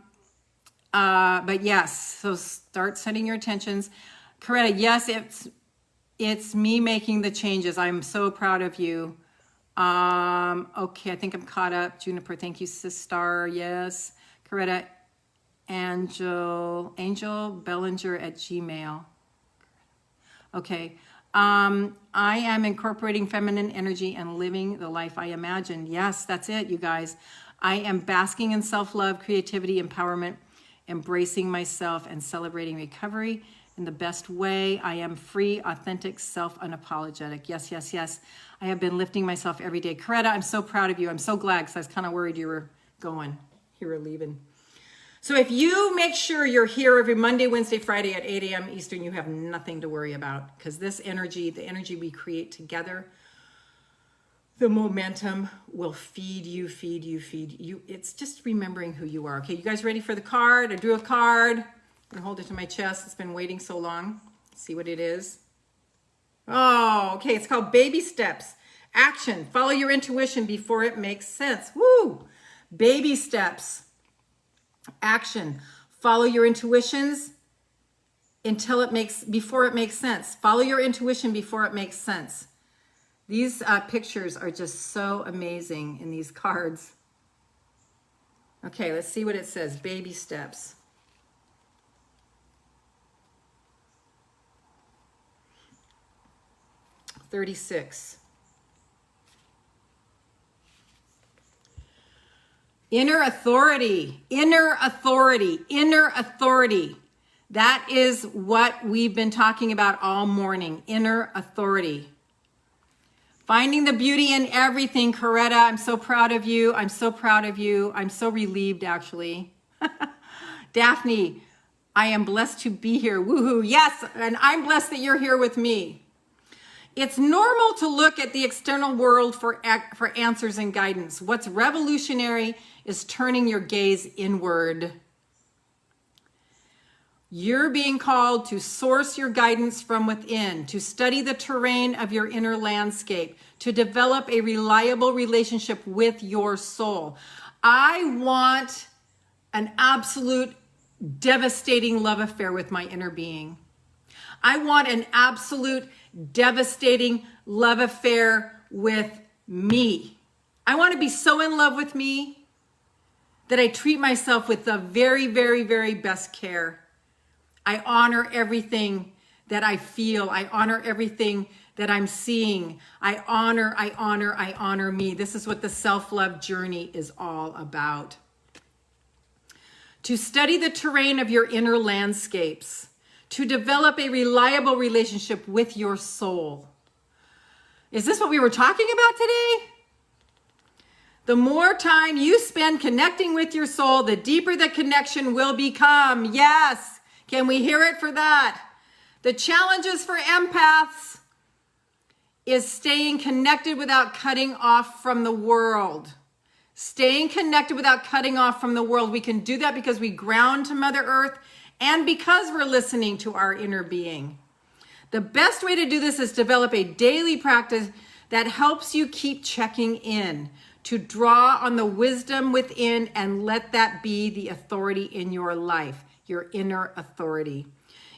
yes, so start setting your intentions. Coretta, yes, it's me making the changes. I'm so proud of you. Okay, I think I'm caught up. Juniper, thank you, sister. Yes. Coretta, Angel Bellinger at Gmail. Okay. I am incorporating feminine energy and living the life I imagined. Yes, that's it, you guys. I am basking in self-love, creativity, empowerment, embracing myself, and celebrating recovery in the best way. I am free, authentic, unapologetic. Yes, yes, yes. I have been lifting myself every day. Coretta, I'm so proud of you. I'm so glad, because I was kind of worried you were leaving. So if you make sure you're here every Monday, Wednesday, Friday at 8 a.m. Eastern, you have nothing to worry about, because this energy, the energy we create together, the momentum will feed you. It's just remembering who you are. Okay, you guys ready for the card? I drew a card. I'm gonna hold it to my chest. It's been waiting so long. Let's see what it is. Oh, okay, it's called Baby Steps. Action, follow your intuition before it makes sense. Woo! Baby steps. Action, follow your intuitions before it makes sense. Follow your intuition before it makes sense. These pictures are just so amazing in these cards. Okay, let's see what it says. Baby steps. $36. Inner authority. That is what we've been talking about all morning. Inner authority. Finding the beauty in everything, Coretta. I'm so proud of you. I'm so relieved, actually. Daphne, I am blessed to be here. Woohoo. Yes, and I'm blessed that you're here with me. It's normal to look at the external world for answers and guidance. What's revolutionary is turning your gaze inward. You're being called to source your guidance from within, to study the terrain of your inner landscape, to develop a reliable relationship with your soul. I want an absolute devastating love affair with my inner being. I want an absolute devastating love affair with me. I want to be so in love with me that I treat myself with the very, very, very best care. I honor everything that I feel. I honor everything that I'm seeing. I honor me. This is what the self-love journey is all about. To study the terrain of your inner landscapes, to develop a reliable relationship with your soul. Is this what we were talking about today? The more time you spend connecting with your soul, the deeper the connection will become. Yes. Can we hear it for that? The challenges for empaths is staying connected without cutting off from the world. Staying connected without cutting off from the world. We can do that because we ground to Mother Earth and because we're listening to our inner being. The best way to do this is develop a daily practice that helps you keep checking in. to draw on the wisdom within and let that be the authority in your life, your inner authority.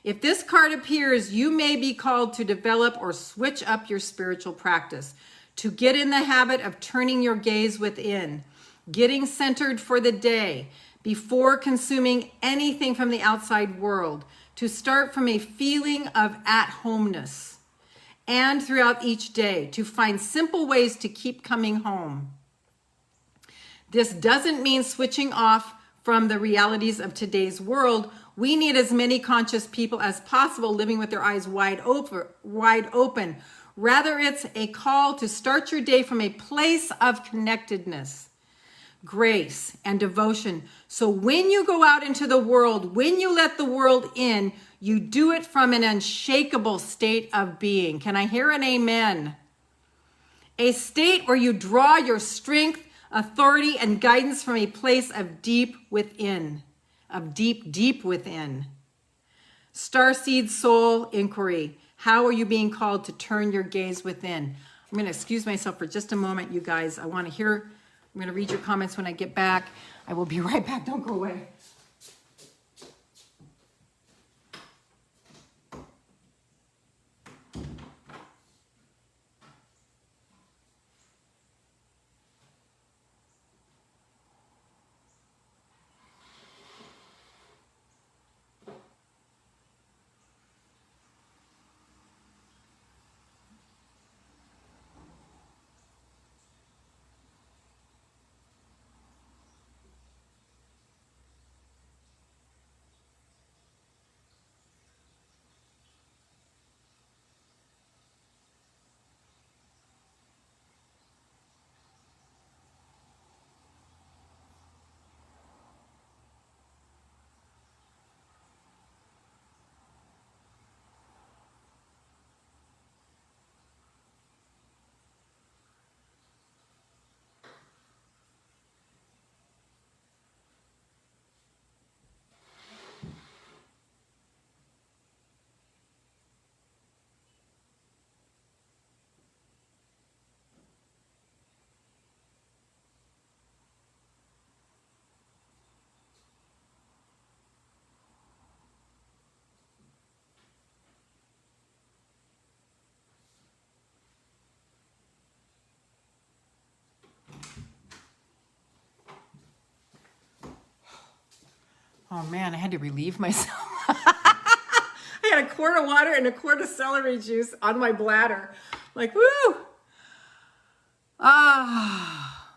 If this card appears, you may be called to develop or switch up your spiritual practice, to get in the habit of turning your gaze within, getting centered for the day before consuming anything from the outside world, to start from a feeling of at-homeness, and throughout each day, to find simple ways to keep coming home. This doesn't mean switching off from the realities of today's world. We need as many conscious people as possible living with their eyes wide open. Rather, it's a call to start your day from a place of connectedness, grace, and devotion. So when you go out into the world, when you let the world in, you do it from an unshakable state of being. Can I hear an amen? A state where you draw your strength, authority, and guidance from a place of deep within, of deep within. Starseed soul inquiry. How are you being called to turn your gaze within? I'm going to excuse myself for just a moment, you guys. I'm going to read your comments when I get back. I will be right back. Don't go away. Oh man, I had to relieve myself. I had a quart of water and a quart of celery juice on my bladder. Like, woo! Ah.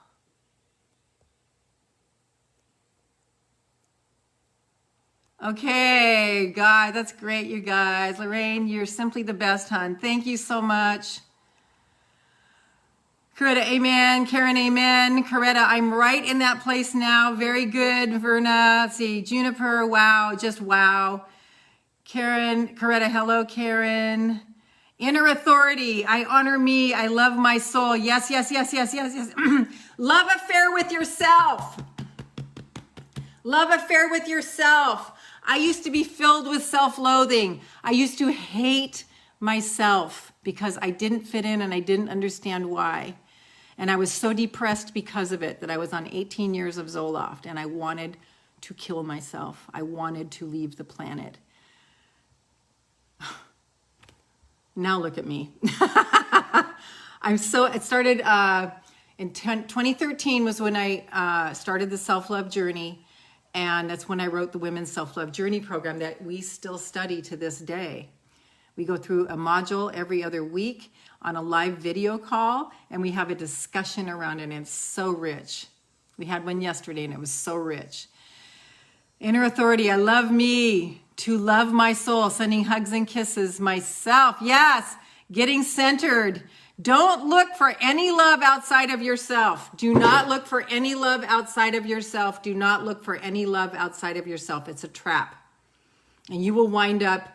Okay, God, that's great, you guys. Lorraine, you're simply the best, hon. Thank you so much. Coretta, amen. Karen, amen. Coretta, I'm right in that place now. Very good, Verna. Let's see, Juniper, wow, just wow. Karen, Coretta, hello, Karen. Inner authority, I honor me, I love my soul. Yes, yes, yes, yes, yes, yes. Love affair with yourself. Love affair with yourself. I used to be filled with self-loathing. I used to hate myself because I didn't fit in and I didn't understand why. And I was so depressed because of it that I was on 18 years of Zoloft and I wanted to kill myself. I wanted to leave the planet. Now look at me. It started in 2013 was when I started the self-love journey. And that's when I wrote the Women's Self-Love Journey program that we still study to this day. We go through a module every other week on a live video call, and we have a discussion around it, and it's so rich. We had one yesterday, and it was so rich. Inner authority, I love me, to love my soul, sending hugs and kisses myself. Yes, getting centered. Don't look for any love outside of yourself. Do not look for any love outside of yourself. Do not look for any love outside of yourself. It's a trap. And you will wind up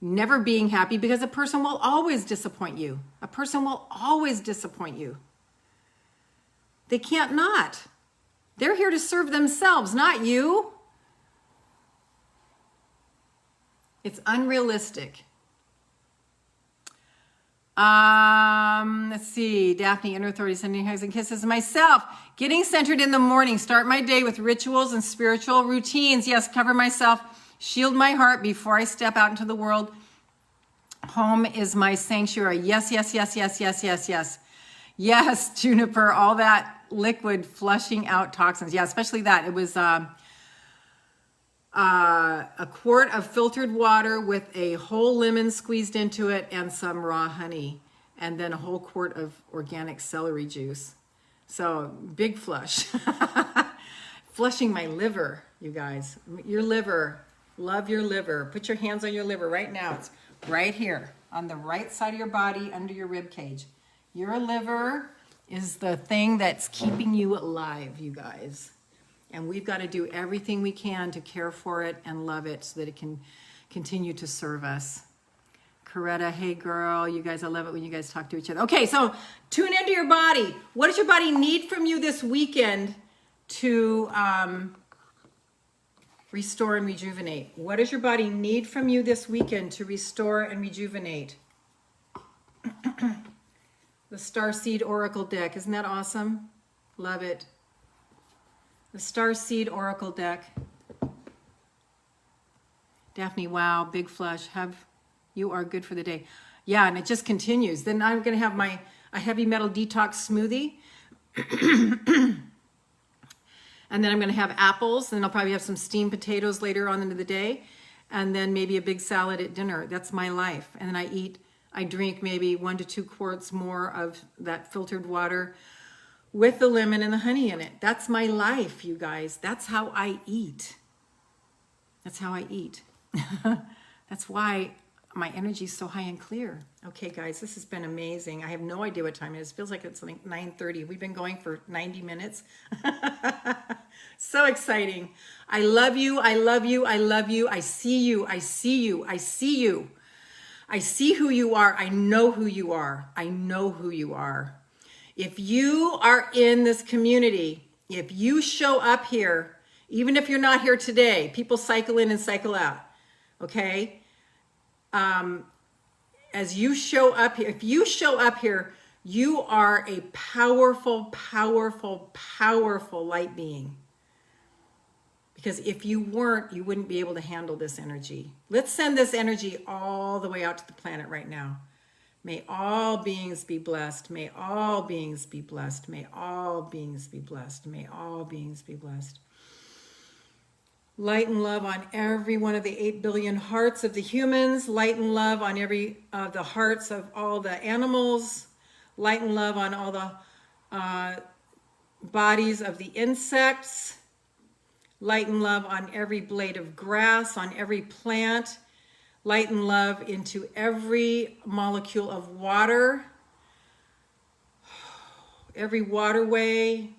never being happy because a person will always disappoint you. A person will always disappoint you. They can't not. They're here to serve themselves, not you. It's unrealistic. Let's see. Daphne, inner authority, sending hugs and kisses. Myself, getting centered in the morning. Start my day with rituals and spiritual routines. Yes, cover myself, shield my heart before I step out into the world. Home is my sanctuary. Yes, yes, yes, yes, yes, yes, yes. Yes, Juniper, all that liquid flushing out toxins. Yeah, especially that. It was a quart of filtered water with a whole lemon squeezed into it and some raw honey, and then a whole quart of organic celery juice. So big flush. Flushing my liver, you guys. Your liver. Love your liver. Put your hands on your liver right now. It's right here on the right side of your body under your rib cage. Your liver is the thing that's keeping you alive, you guys. And we've got to do everything we can to care for it and love it so that it can continue to serve us. Coretta, hey girl, you guys, I love it when you guys talk to each other. Okay, so tune into your body. What does your body need from you this weekend to restore and rejuvenate? What does your body need from you this weekend to restore and rejuvenate? The Starseed Oracle deck, isn't that awesome? Love it. The Starseed Oracle deck. Daphne, wow, big flush. You are good for the day. Yeah, and it just continues. Then I'm going to have a heavy metal detox smoothie. And then I'm going to have apples, and I'll probably have some steamed potatoes later on into the day, and then maybe a big salad at dinner. That's my life. And then I drink maybe 1 to 2 quarts more of that filtered water with the lemon and the honey in it. That's my life, you guys. That's how I eat. That's how I eat. That's why my energy is so high and clear. Okay, guys, this has been amazing. I have no idea what time it is. It feels like it's like 9:30. We've been going for 90 minutes. So exciting. I love you. I love you. I love you. I see you. I see you. I see you. I see who you are. I know who you are. I know who you are. If you are in this community, if you show up here, even if you're not here today, people cycle in and cycle out, okay? As you show up here, if you show up here, you are a powerful, powerful, powerful light being. Because if you weren't, you wouldn't be able to handle this energy. Let's send this energy all the way out to the planet right now. May all beings be blessed. May all beings be blessed. May all beings be blessed. May all beings be blessed. Light and love on every one of the 8 billion hearts of the humans. Light and love on every the hearts of all the animals. Light and love on all the bodies of the insects. Light and love on every blade of grass, on every plant. Light and love into every molecule of water, every waterway.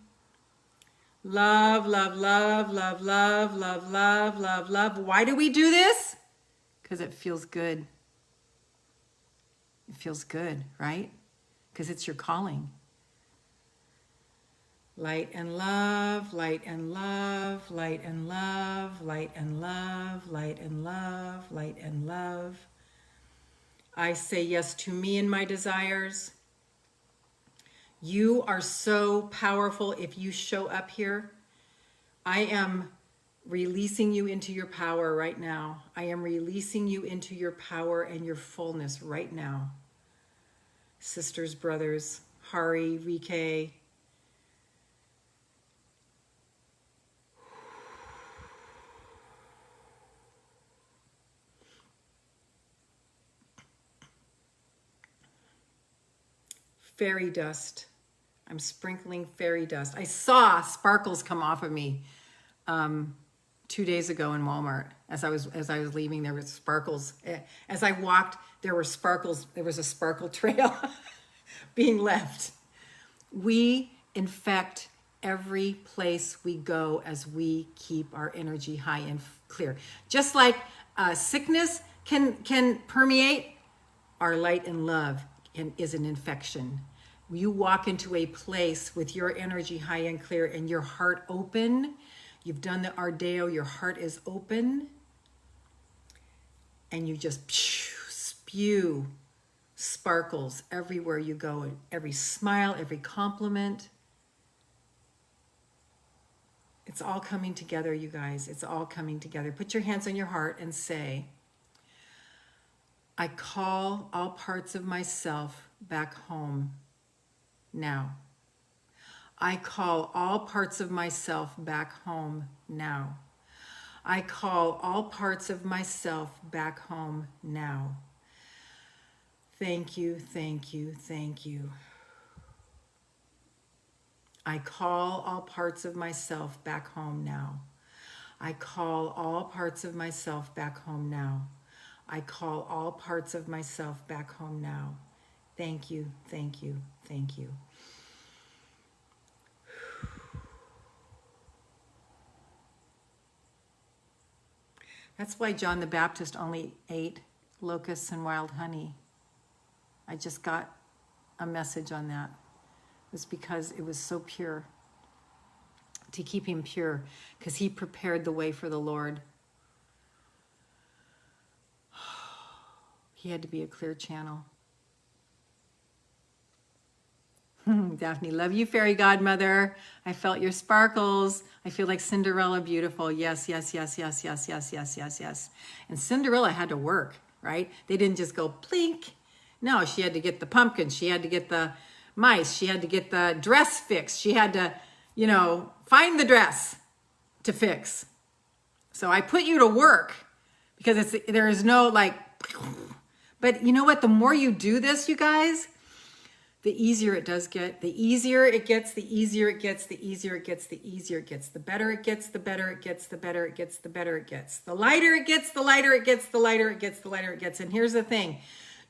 Love, love, love, love, love, love, love, love, love. Why do we do this? Because it feels good. It feels good, right? Because it's your calling. Light and love, light and love, light and love, light and love, light and love, light and love. I say yes to me and my desires. You are so powerful if you show up here. I am releasing you into your power right now. I am releasing you into your power and your fullness right now. Sisters, brothers, Hari, Rike, fairy dust. I'm sprinkling fairy dust. I saw sparkles come off of me 2 days ago in Walmart. As I was leaving, there were sparkles. As I walked, there were sparkles. There was a sparkle trail being left. We infect every place we go as we keep our energy high and clear. Just like sickness can permeate, our light and love is an infection. You walk into a place with your energy high and clear and your heart open. You've done the Ardeo, your heart is open. And you just spew sparkles everywhere you go, every smile, every compliment. It's all coming together, you guys. It's all coming together. Put your hands on your heart and say, I call all parts of myself back home now. I call all parts of myself back home now. I call all parts of myself back home now. Thank you, thank you, thank you. I call all parts of myself back home now. I call all parts of myself back home now. I call all parts of myself back home now. Thank you, thank you, thank you. That's why John the Baptist only ate locusts and wild honey. I just got a message on that. It was because it was so pure. To keep him pure, because he prepared the way for the Lord. He had to be a clear channel. Daphne, love you, fairy godmother. I felt your sparkles. I feel like Cinderella beautiful. Yes, yes, yes, yes, yes, yes, yes, yes, yes. And Cinderella had to work, right? They didn't just go plink. No, she had to get the pumpkins. She had to get the mice. She had to get the dress fixed. She had to, find the dress to fix. So I put you to work because there is no but you know what? The more you do this, you guys, the easier it does get. The easier it gets, the easier it gets, the easier it gets, the easier it gets. The better it gets, the better it gets, the better it gets, the better it gets. The lighter it gets, the lighter it gets, the lighter it gets, the lighter it gets. And here's the thing.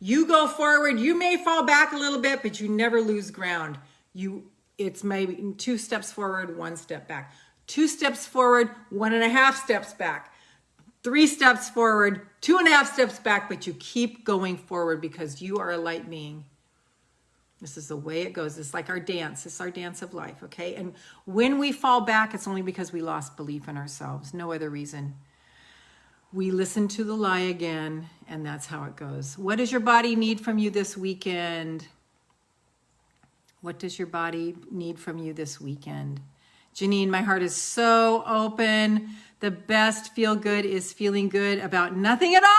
You go forward, you may fall back a little bit, but you never lose ground. It's maybe 2 steps forward, 1 step back. 2 steps forward, 1.5 steps back. 3 steps forward, 2.5 steps back, but you keep going forward because you are a light being. This is the way it goes. It's like our dance. It's our dance of life, okay? And when we fall back, it's only because we lost belief in ourselves. No other reason. We listen to the lie again, and that's how it goes. What does your body need from you this weekend? What does your body need from you this weekend? Janine, my heart is so open. The best feel good is feeling good about nothing at all.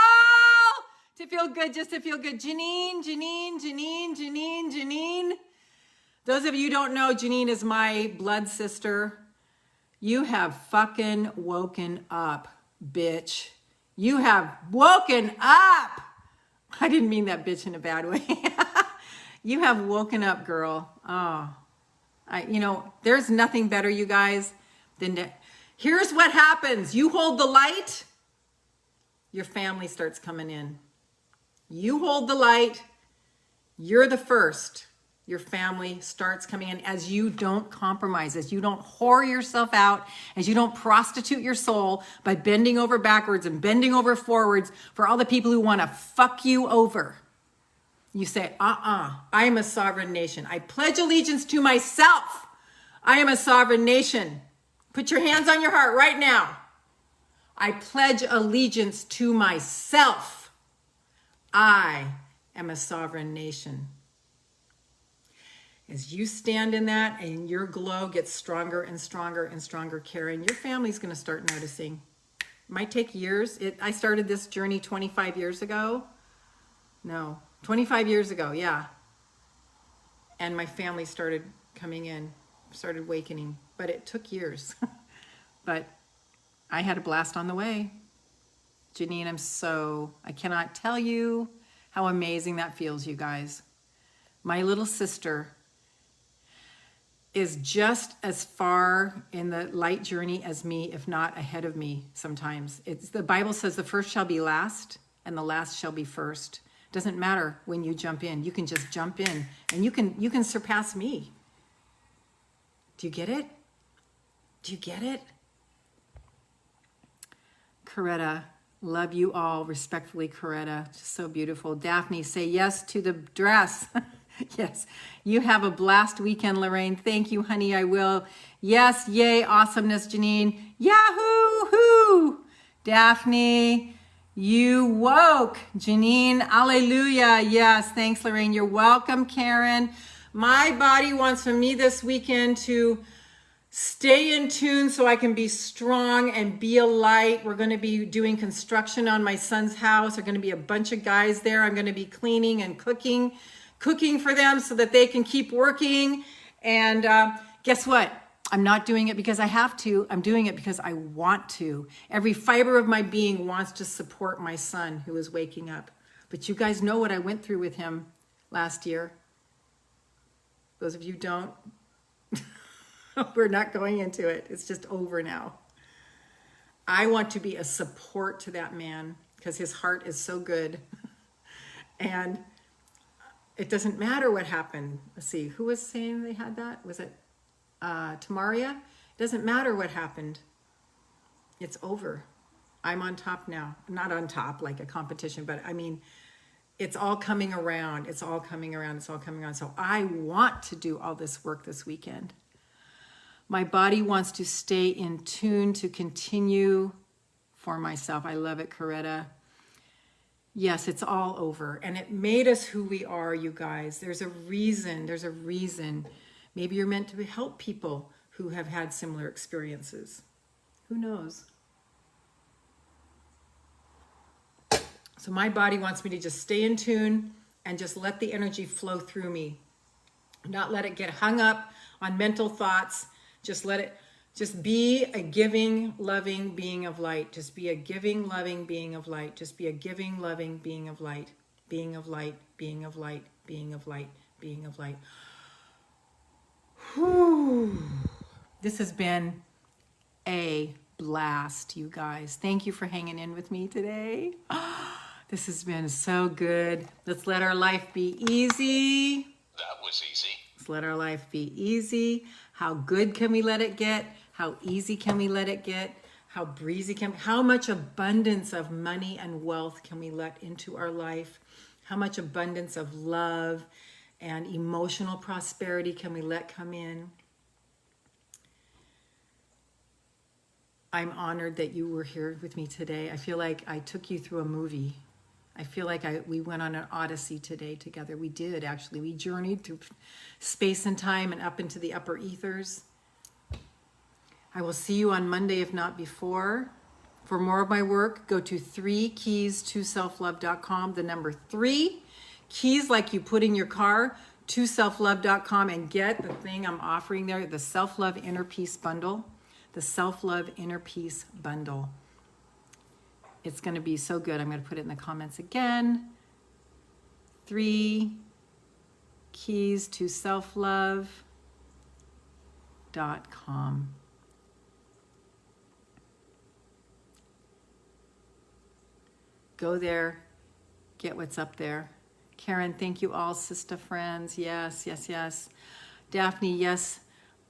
To feel good, just to feel good. Janine. Those of you who don't know, Janine is my blood sister. You have fucking woken up, bitch. You have woken up. I didn't mean that bitch in a bad way. You have woken up, girl. Oh, there's nothing better, you guys, than to, here's what happens. You hold the light, your family starts coming in. You hold the light, you're the first. Your family starts coming in as you don't compromise, as you don't whore yourself out, as you don't prostitute your soul by bending over backwards and bending over forwards for all the people who want to fuck you over. You say, I am a sovereign nation. I pledge allegiance to myself. I am a sovereign nation. Put your hands on your heart right now. I pledge allegiance to myself. I am a sovereign nation. As you stand in that and your glow gets stronger and stronger and stronger, Karen, your family's going to start noticing. It might take years. I started this journey 25 years ago. No, 25 years ago, yeah. And my family started coming in, started awakening, but it took years. But I had a blast on the way. Janine, I cannot tell you how amazing that feels, you guys. My little sister is just as far in the light journey as me, if not ahead of me sometimes. The Bible says the first shall be last and the last shall be first. Doesn't matter when you jump in. You can just jump in and you can surpass me. Do you get it? Do you get it? Coretta, love you all. Respectfully, Coretta. Just so beautiful. Daphne, say yes to the dress. Yes. You have a blast weekend, Lorraine. Thank you, honey. I will. Yes. Yay. Awesomeness, Janine. Yahoo! Hoo! Daphne, You woke, Janine. Hallelujah. Yes, thanks, Lorraine. You're welcome, Karen. My body wants from me this weekend to stay in tune so I can be strong and be a light. We're going to be doing construction on my son's house. There's going to be a bunch of guys there. I'm going to be cleaning and cooking for them so that they can keep working. And guess what? I'm not doing it because I have to. I'm doing it because I want to. Every fiber of my being wants to support my son who is waking up. But you guys know what I went through with him last year. Those of you don't, we're not going into it. It's just over now. I want to be a support to that man because his heart is so good. And it doesn't matter what happened. Let's see, who was saying they had that? Was it Tamaria? It doesn't matter what happened. It's over. I'm on top now. Not on top like a competition, but I mean, it's all coming around. It's all coming around. It's all coming around. So I want to do all this work this weekend. My body wants to stay in tune to continue for myself. I love it, Coretta. Yes, it's all over. And it made us who we are, you guys. There's a reason. There's a reason. Maybe you're meant to help people who have had similar experiences. Who knows? So my body wants me to just stay in tune and just let the energy flow through me. Not let it get hung up on mental thoughts. Just let it, just be a giving, loving being of light. Just be a giving, loving being of light. Just be a giving, loving being of light. Being of light, being of light, being of light, being of light. Whew. This has been a blast, you guys. Thank you for hanging in with me today. This has been so good. Let's let our life be easy. That was easy. Let's let our life be easy. How good can we let it get? How easy can we let it get? How breezy how much abundance of money and wealth can we let into our life? How much abundance of love and emotional prosperity can we let come in? I'm honored that you were here with me today. I feel like I took you through a movie. I feel like we went on an odyssey today together. We did, actually. We journeyed through space and time and up into the upper ethers. I will see you on Monday, if not before. For more of my work, go to 3keys2selflove.com. The number 3 keys, like you put in your car, to selflove.com, and get the thing I'm offering there, the Self-Love Inner Peace Bundle. The Self-Love Inner Peace Bundle. It's going to be so good. I'm going to put it in the comments again. 3keys2selflove.com. Go there. Get what's up there. Karen, thank you all, sister friends. Yes, yes, yes. Daphne, yes,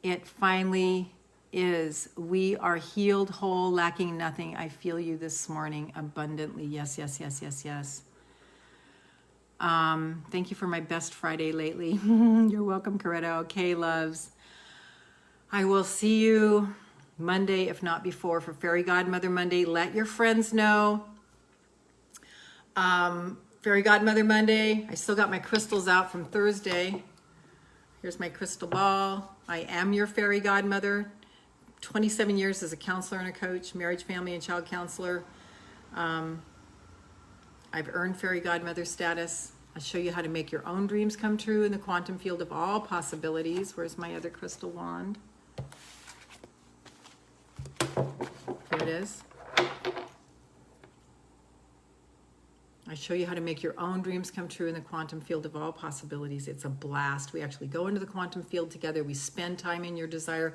it finally is. We are healed, whole, lacking nothing. I feel you this morning abundantly. Yes, yes, yes, yes, yes. Thank you for my best Friday lately. You're welcome, Coretta. Okay, loves. I will see you Monday, if not before, for Fairy Godmother Monday. Let your friends know. Fairy Godmother Monday. I still got my crystals out from Thursday. Here's my crystal ball. I am your fairy godmother. 27 years as a counselor and a coach, marriage, family, and child counselor. I've earned fairy godmother status. I'll show you how to make your own dreams come true in the quantum field of all possibilities. Where's my other crystal wand? Here it is. I show you how to make your own dreams come true in the quantum field of all possibilities. It's a blast. We actually go into the quantum field together. We spend time in your desire.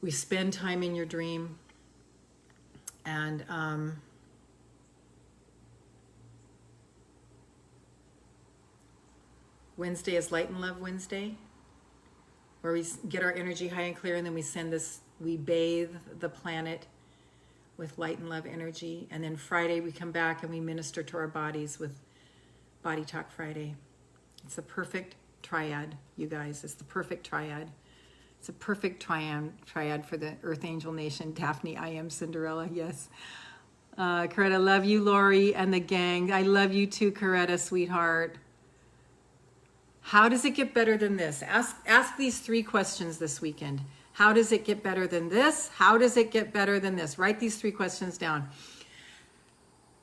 We spend time in your dream. And Wednesday is Light and Love Wednesday, where we get our energy high and clear, and then we bathe the planet with light and love energy. And then Friday we come back and we minister to our bodies with Body Talk Friday. It's a perfect triad, you guys. It's the perfect triad. It's a perfect triad for the Earth Angel Nation. Daphne, I am Cinderella, yes. Coretta, love you, Lori and the gang. I love you too, Coretta, sweetheart. How does it get better than this? Ask these 3 questions this weekend. How does it get better than this? How does it get better than this? Write these 3 questions down.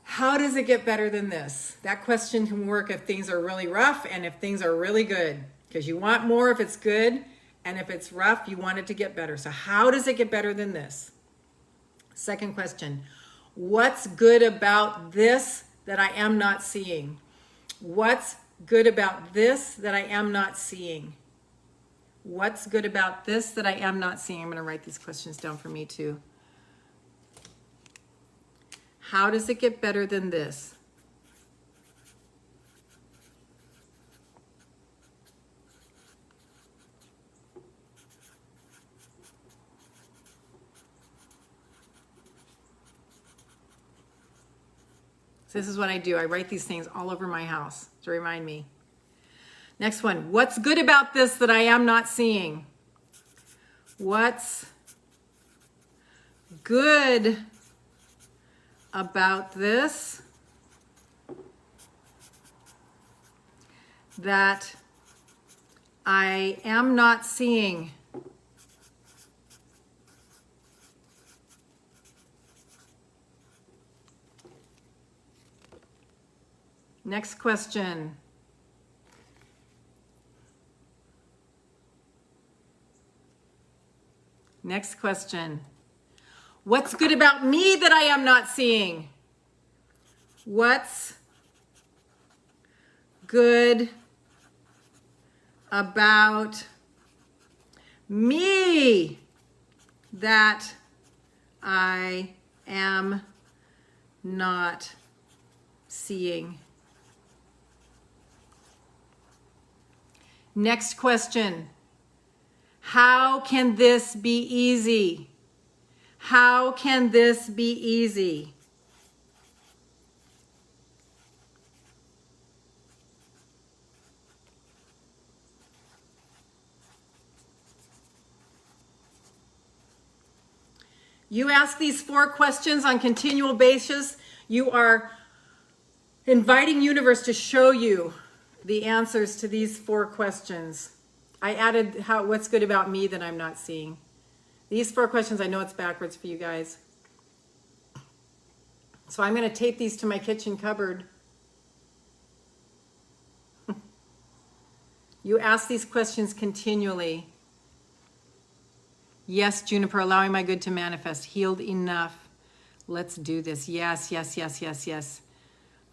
How does it get better than this? That question can work if things are really rough and if things are really good. Because you want more if it's good, and if it's rough, you want it to get better. So how does it get better than this? Second question, what's good about this that I am not seeing? What's good about this that I am not seeing? What's good about this that I am not seeing? I'm going to write these questions down for me too. How does it get better than this? So this is what I do. I write these things all over my house to remind me. Next one. What's good about this that I am not seeing? What's good about this that I am not seeing? Next question. Next question. What's good about me that I am not seeing? What's good about me that I am not seeing? Next question. How can this be easy? How can this be easy? You ask these 4 questions on continual basis. You are inviting universe to show you the answers to these 4 questions. I added what's good about me that I'm not seeing. These 4 questions, I know it's backwards for you guys. So I'm going to tape these to my kitchen cupboard. You ask these questions continually. Yes, Juniper, allowing my good to manifest. Healed enough. Let's do this. Yes, yes, yes, yes, yes.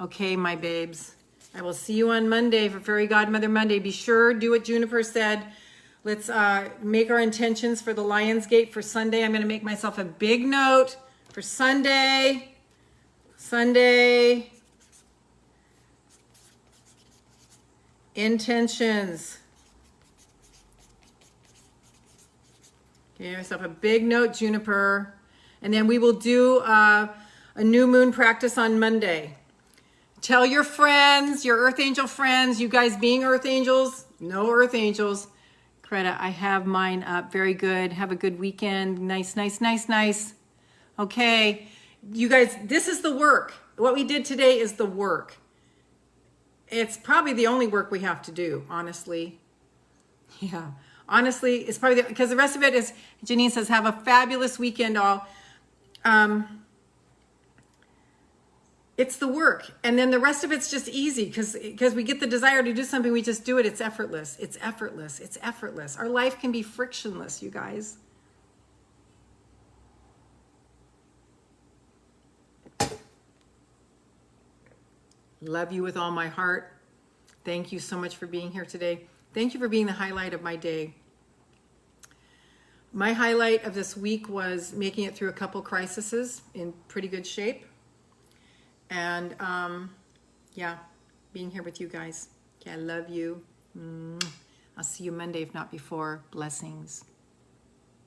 Okay, my babes. I will see you on Monday for Fairy Godmother Monday. Be sure, do what Juniper said. Let's make our intentions for the Lionsgate for Sunday. I'm going to make myself a big note for Sunday. Sunday. Intentions. Give myself a big note, Juniper. And then we will do a new moon practice on Monday. Tell your friends, your Earth Angel friends, you guys being Earth Angels, no Earth Angels. Coretta, I have mine up. Very good. Have a good weekend. Nice, nice, nice, nice. Okay. You guys, this is the work. What we did today is the work. It's probably the only work we have to do, honestly. Yeah. Honestly, it's probably because the rest of it is, Janine says, have a fabulous weekend all. It's the work. And then the rest of it's just easy because we get the desire to do something, we just do it. It's effortless. It's effortless. It's effortless. Our life can be frictionless, you guys. Love you with all my heart. Thank you so much for being here today. Thank you for being the highlight of my day. My highlight of this week was making it through a couple crises in pretty good shape. And yeah, being here with you guys. Okay, I love you. I'll see you Monday, if not before. Blessings.